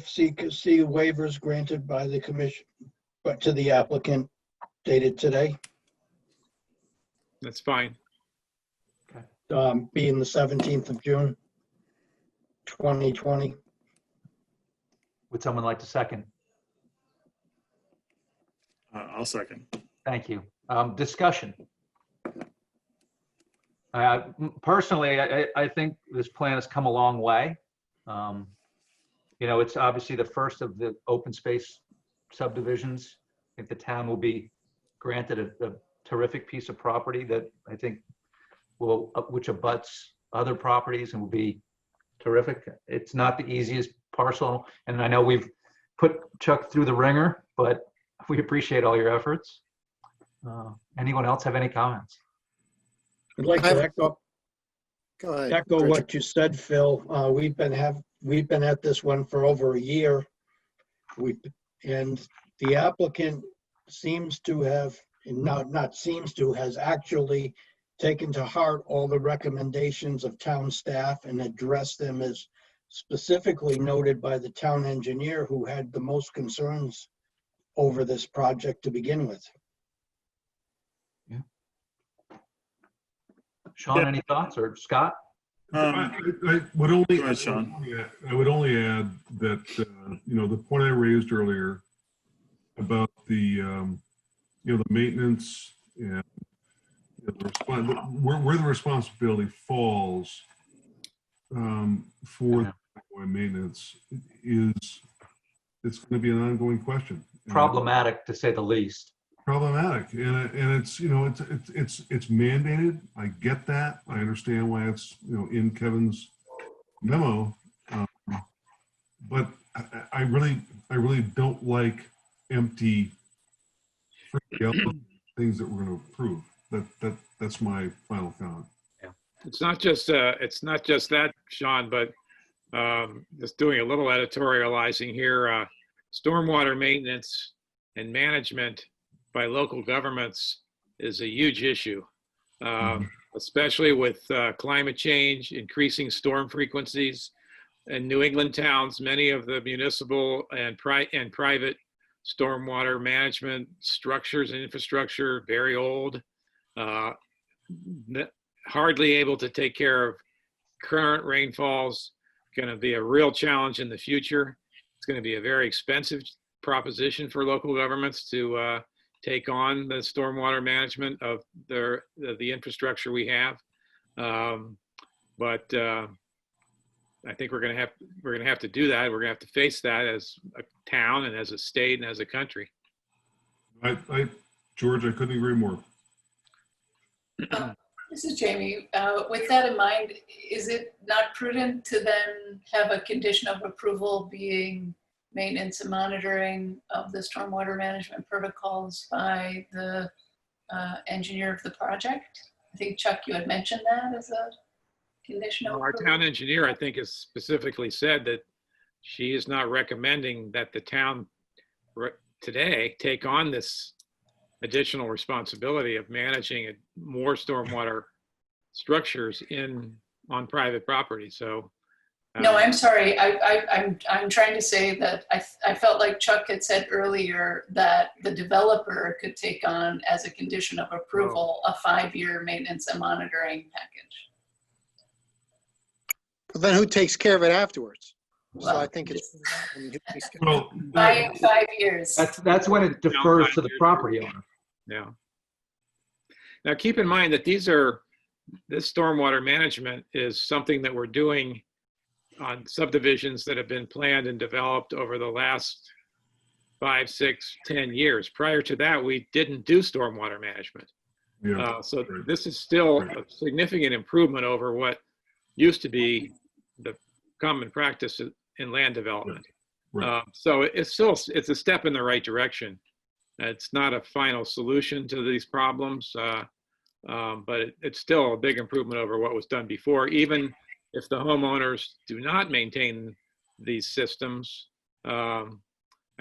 see waivers granted by the commission, but to the applicant dated today, That's fine. being the 17th of June, 2020. Would someone like to second? I'll second. Thank you. Discussion. Personally, I think this plan has come a long way. It's obviously the first of the open space subdivisions. I think the town will be granted a terrific piece of property that I think which abuts other properties and will be terrific. It's not the easiest parcel, and I know we've put Chuck through the ringer, but we appreciate all your efforts. Anyone else have any comments? I'd like to echo Richard. what you said, Phil. We've been at this one for over a year. And the applicant seems to have not seems to, has actually taken to heart all the recommendations of town staff and addressed them as specifically noted by the town engineer, who had the most concerns over this project to begin with. Sean, any thoughts, or Scott? I would only, Go ahead, Sean. I would only add that, the point I raised earlier about the the maintenance and where the responsibility falls for the maintenance it's going to be an ongoing question. Problematic, to say the least. Problematic, and it's it's mandated. I get that. I understand why it's in Kevin's memo, but I really don't like empty things that we're going to approve. That's my final comment. Yeah, it's not just that, Sean, but just doing a little editorializing here. Stormwater maintenance and management by local governments is a huge issue, especially with climate change, increasing storm frequencies. In New England towns, many of the municipal and private stormwater management structures and infrastructure very old, hardly able to take care of current rainfalls. Going to be a real challenge in the future. It's going to be a very expensive proposition for local governments to take on the stormwater management of the infrastructure we have. But I think we're going to have to do that. We're going to have to face that as a town and as a state and as a country. George, I couldn't agree more. This is Jamie. With that in mind, is it not prudent to then have a condition of approval being maintenance and monitoring of the stormwater management protocols by the engineer of the project? I think, Chuck, you had mentioned that as a condition of Our approval. town engineer, I think, has specifically said that she is not recommending that the town today take on this additional responsibility of managing more stormwater structures on private property. So no, I'm sorry. I'm trying to say that I felt like Chuck had said earlier that the developer could take on, as a condition of approval, a 5-year maintenance and monitoring package. But then who takes care of it afterwards? Well, so I think it's. Well, 5 years. That's when it defers to the property owner. Yeah. Now keep in mind that this stormwater management is something that we're doing on subdivisions that have been planned and developed over the last 5, 6, 10 years. Prior to that, we didn't do stormwater management. Yeah, so this is still a significant improvement over what used to be the common practice in land development. Right. So it's a step in the right direction. It's not a final solution to these problems, but it's still a big improvement over what was done before. Even if the homeowners do not maintain these systems, I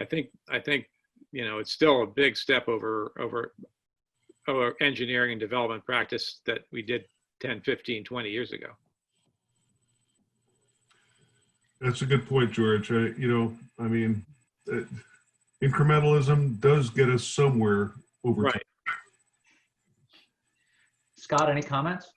think it's still a big step over engineering and development practice that we did 10, 15, 20 years ago. That's a good point, George. Incrementalism does get us somewhere over time. Scott, any comments?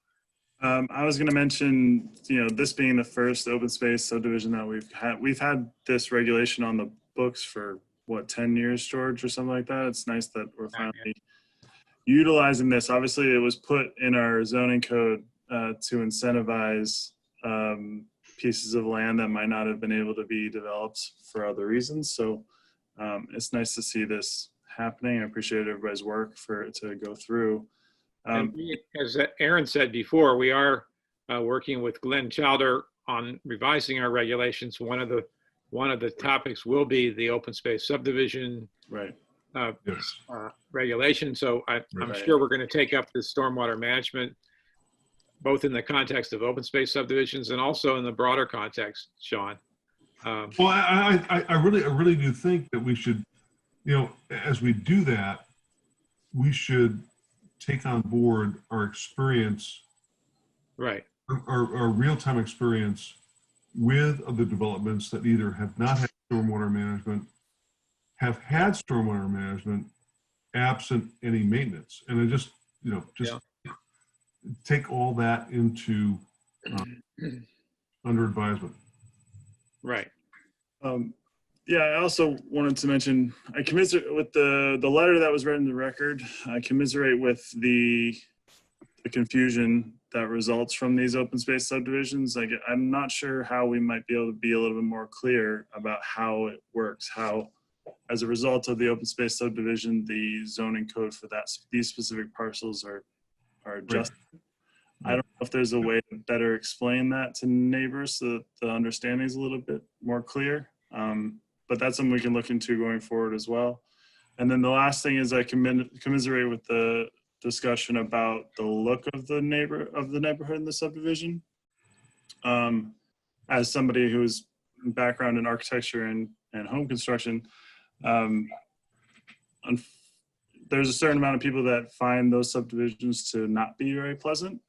I was going to mention, this being the first open space subdivision that we've had this regulation on the books for 10 years, George, or something like that. It's nice that we're finally utilizing this. Obviously, it was put in our zoning code to incentivize pieces of land that might not have been able to be developed for other reasons. So it's nice to see this happening. I appreciate everybody's work for it to go through. And as Aaron said before, we are working with Glenn Chowder on revising our regulations. One of the topics will be the open space subdivision regulation. So I'm sure we're going to take up the stormwater management, both in the context of open space subdivisions and also in the broader context, Sean. Well, I really do think that we should, as we do that, we should take on board our experience, Right. our real-time experience with other developments that either have not had stormwater management, have had stormwater management, absent any maintenance. And I just, take all that into under advisement. Right. Yeah, I also wanted to mention, I commiserate with the letter that was read in the record. I commiserate with the confusion that results from these open space subdivisions. I'm not sure how we might be able to be a little bit more clear about how it works, how, as a result of the open space subdivision, the zoning code for these specific parcels are adjusted. I don't know if there's a way to better explain that to neighbors so that the understanding is a little bit more clear. But that's something we can look into going forward as well. And then the last thing is I commiserate with the discussion about the look of the neighborhood in the subdivision. As somebody who's background in architecture and home construction, there's a certain amount of people that find those subdivisions to not be very pleasant.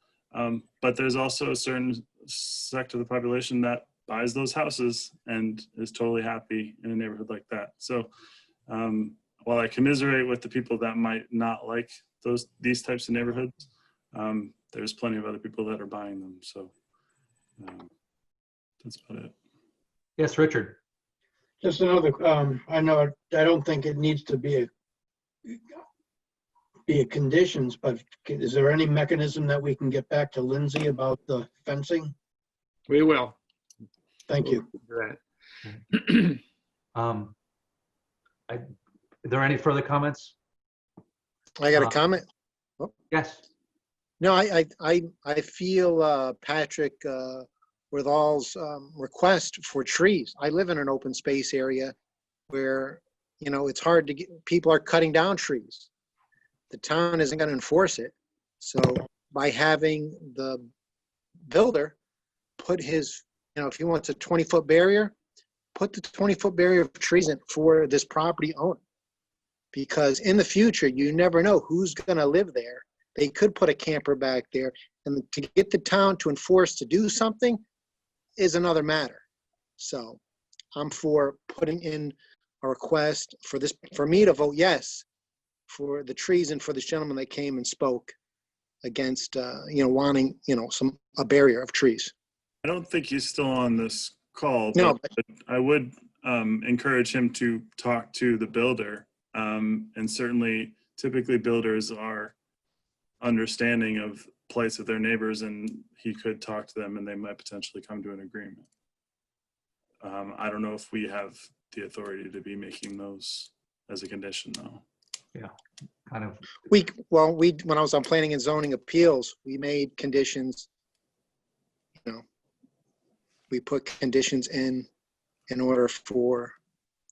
But there's also a certain sector of the population that buys those houses and is totally happy in a neighborhood like that. So while I commiserate with the people that might not like these types of neighborhoods, there's plenty of other people that are buying them. So that's about it. Yes, Richard. Just another, I don't think it needs to be a conditions, but is there any mechanism that we can get back to Lindsay about the fencing? We will. Thank you. Are there any further comments? I got a comment. Yes. No, I feel Patrick Withall's request for trees. I live in an open space area where, it's hard to get, people are cutting down trees. The town isn't going to enforce it. So by having the builder put his, if he wants a 20-foot barrier, put the 20-foot barrier of trees in for this property owner. Because in the future, you never know who's going to live there. They could put a camper back there. And to get the town to enforce to do something is another matter. So I'm for putting in a request for me to vote yes for the trees and for this gentleman that came and spoke against, wanting, a barrier of trees. I don't think he's still on this call, No, but I would encourage him to talk to the builder. And certainly, typically builders are understanding of plights of their neighbors, and he could talk to them and they might potentially come to an agreement. I don't know if we have the authority to be making those as a condition though. Yeah, kind of. when I was on planning and zoning appeals, we made conditions, we put conditions in order for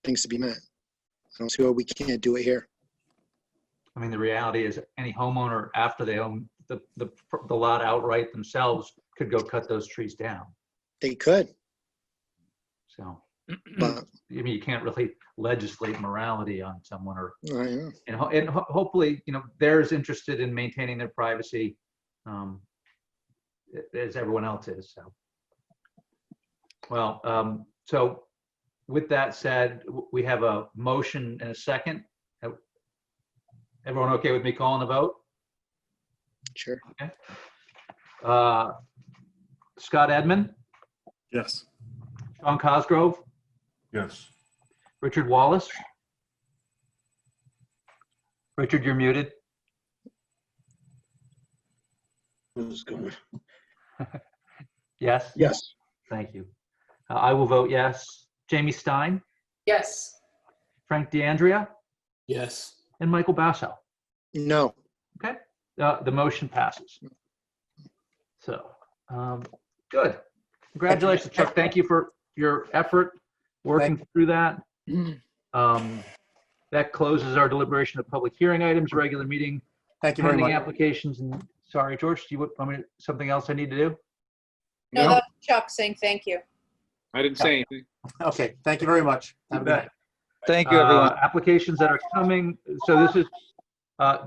things to be met. I don't see why we can't do it here. I mean, the reality is any homeowner, after they own the lot outright themselves, could go cut those trees down. They could. So, but you can't really legislate morality on someone, and hopefully, they're as interested in maintaining their privacy as everyone else is. So, well, so with that said, we have a motion and a second. Everyone okay with me calling the vote? Sure. Okay. Scott Edmond? Yes. Sean Cosgrove? Yes. Richard Wallace? Richard, you're muted. Yes? Yes. Thank you. I will vote yes. Jamie Stein? Yes. Frank DeAndrea? Yes. And Michael Basso? No. Okay. The motion passes. So, good. Congratulations, Chuck. Thank you for your effort working through that. That closes our deliberation of public hearing items, regular meeting. Thank you very pending much. applications. And sorry, George, do you want me something else I need to do? No, that's Chuck saying thank you. I didn't say anything. Okay, thank you very much. Have a good night. Thank you, everyone. Applications that are coming. So this is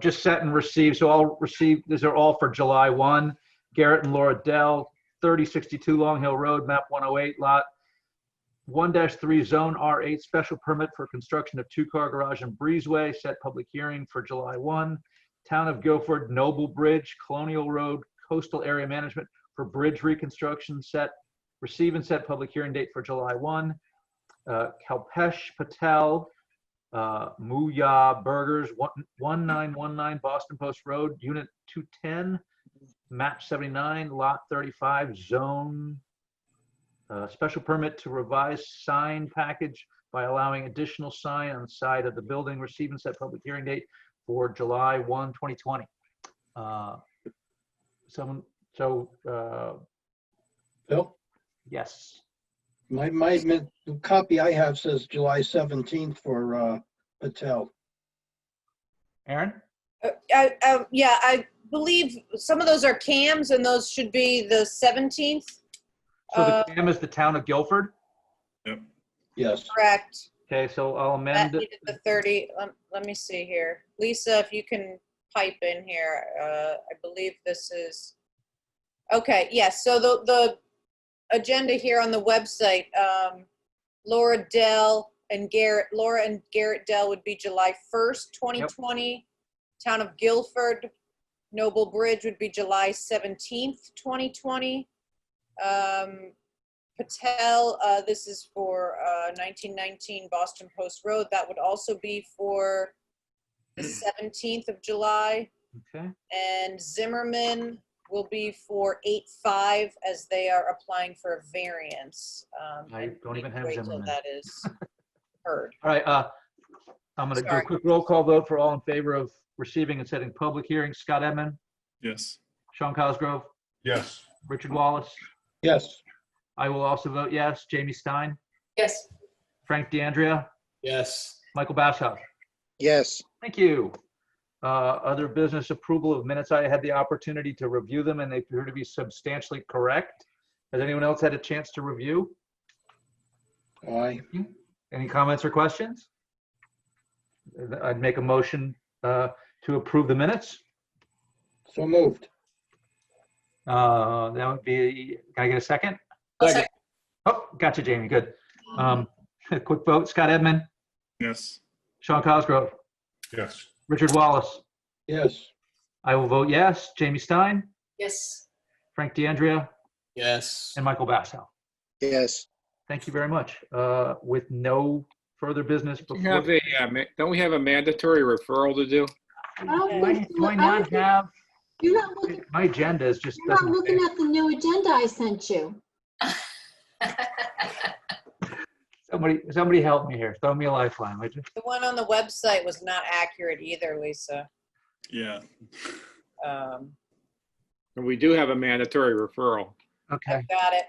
Just set and receive. So I'll receive, these are all for July 1. Garrett and Laura Dell, 3062 Long Hill Road, map 108, lot 1-3, zone R8, special permit for construction of two-car garage and breezeway, set public hearing for July 1. Town of Guilford, Noble Bridge, Colonial Road, coastal area management for bridge reconstruction, set, receive and set public hearing date for July 1. Kalpesh Patel, Mooya Burgers, 1919 Boston Post Road, Unit 210, map 79, lot 35, zone. Special permit to revise sign package by allowing additional sign on the side of the building. Receive and set public hearing date for July 1, 2020. Bill? Yes. The copy I have says July 17th for Patel. Aaron? Yeah, I believe some of those are CAMs and those should be the 17th. So the CAM is the town of Guilford? Yep. Yes. Correct. Okay, so I'll amend That it. needed the 30. Let me see here. Lisa, if you can pipe in here. I believe this is, okay, yes. So the agenda here on the website, Laura and Garrett Dell would be July 1st, 2020. Yep. Town of Guilford, Noble Bridge would be July 17th, 2020. Patel, this is for 1919 Boston Post Road. That would also be for the 17th of July. Okay. And Zimmerman will be for 8/5 as they are applying for a variance. I don't even have Zimmerman. That is heard. All right, I'm going to do a quick roll call vote for all in favor of receiving and setting public hearings. Scott Edmund? Yes. Sean Cosgrove? Yes. Richard Wallace? Yes. I will also vote yes. Jamie Stein? Yes. Frank DeAndrea? Yes. Michael Bashoff? Yes. Thank you. Other business approval of minutes. I had the opportunity to review them and they appear to be substantially correct. Has anyone else had a chance to review? Aye. Any comments or questions? I'd make a motion to approve the minutes. So moved. That would be, can I get a second? Second. Oh, gotcha, Jamie, good. Quick vote, Scott Edmund, Yes. Sean Cosgrove, Yes. Richard Wallace. Yes. I will vote yes. Jamie Stein, Yes. Frank DeAndrea, Yes. and Michael Bassow. Yes. Thank you very much. With no further business We before. have don't we have a mandatory referral to do? Do I not have, You're not looking, my agenda is just. you're not looking at the new agenda I sent you. Somebody help me here. Throw me a lifeline, would you? The one on the website was not accurate either, Lisa. Yeah. And we do have a mandatory referral. Okay. I've got it.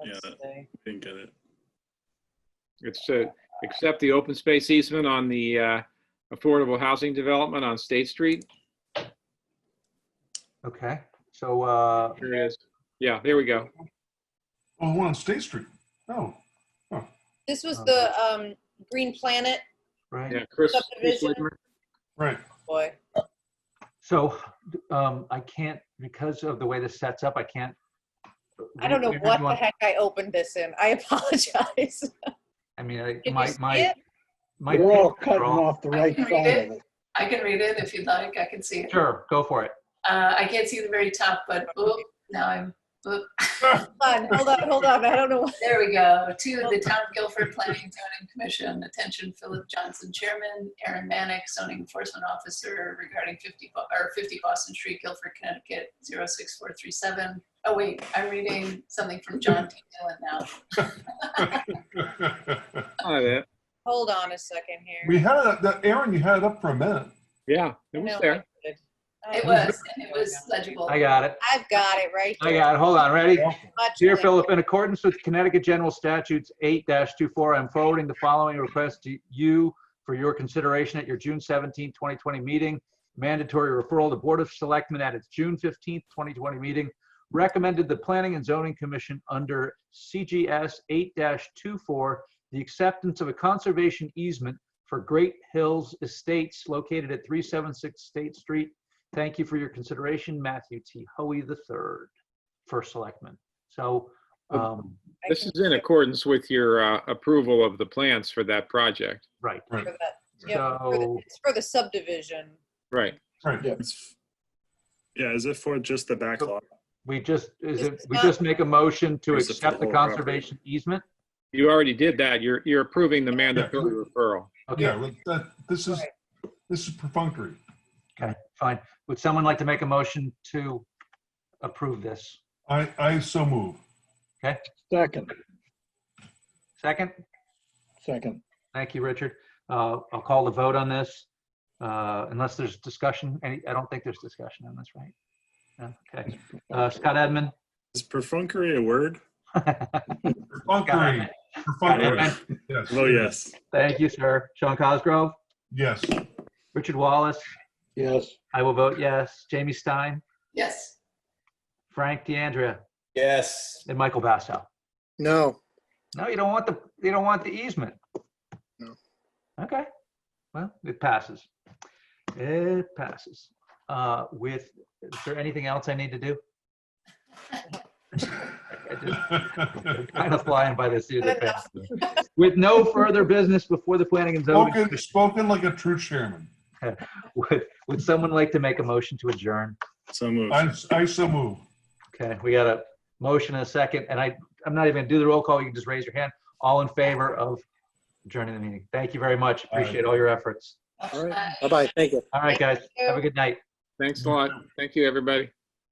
Yeah, Let's see. didn't get it. It's to accept the open space easement on the affordable housing development on State Street. Okay. So, Here it is. Yeah, there we go. Oh, the one on State Street. Oh. This was the Green Planet right. Yeah, Chris subdivision. Whitmer. Right. Boy. So, I can't, because of the way this sets up, I can't. I don't know what the heck I opened this in. I apologize. I mean, Can you see it? my We're all papers cutting are all- off the I right can side read of it. I can read it if you'd like. I can see it. Sure, go for it. I can't see the very top, but now I'm. Hold on. I don't know. There we go. To the Town of Guilford Planning and Zoning Commission. Attention, Philip Johnson, Chairman. Aaron Manick, Zoning Enforcement Officer, regarding 50 Boston Street, Guilford, Connecticut 06437. Oh wait, I'm reading something from John T. Dillon now. Hold on a second here. We had it, Aaron, you had it up for a minute. Yeah, it was No, there. It was, and it was legible. I got it. I've got it right I here. got it. Hold on, ready? Much Dear clearer. Philip, in accordance with Connecticut General Statutes 8-24, I'm forwarding the following request to you for your consideration at your June 17, 2020 meeting. Mandatory referral. The Board of Selectmen at its June 15, 2020 meeting recommended the Planning and Zoning Commission under CGS 8-24 the acceptance of a conservation easement for Great Hills Estates located at 376 State Street. Thank you for your consideration, Matthew T. Hoey III, First Selectman. So This is in accordance with your approval of the plans for that project. right. For that, yeah, So it's for the subdivision. Right. Right. Yeah, is it for just the back lot? we just make a motion to Or is it for accept the the whole property? conservation easement. You already did that. You're approving the mandatory referral. Okay. Yeah, this is perfunctory. Okay, fine. Would someone like to make a motion to approve this? I so move. Okay, Second, second? second. Thank you, Richard. I'll call the vote on this, unless there's discussion. I don't think there's discussion on this, right? No? Okay. Scott Edmund? Is perfunctory a word? Perfunctory. Perfunctory. Yes. Oh, yes. Thank you, sir. Sean Cosgrove? Yes. Richard Wallace? Yes. I will vote yes. Jamie Stein? Yes. Frank DeAndrea? Yes. And Michael Basso? No. No, you don't want the easement. No. Okay. Well, it passes. It passes. Is there anything else I need to do? I'm kind of flying by the seat of the pants. With no further business before the planning and zoning. Spoken like a true chairman. Would someone like to make a motion to adjourn? So moved. I so move. Okay, we got a motion and a second, and I'm not even gonna do the roll call. You can just raise your hand. All in favor of adjourning the meeting. Thank you very much. Appreciate all your efforts. All right. Bye-bye. Thank you. All right, guys. Have a good night. Thanks a lot. Thank you, everybody.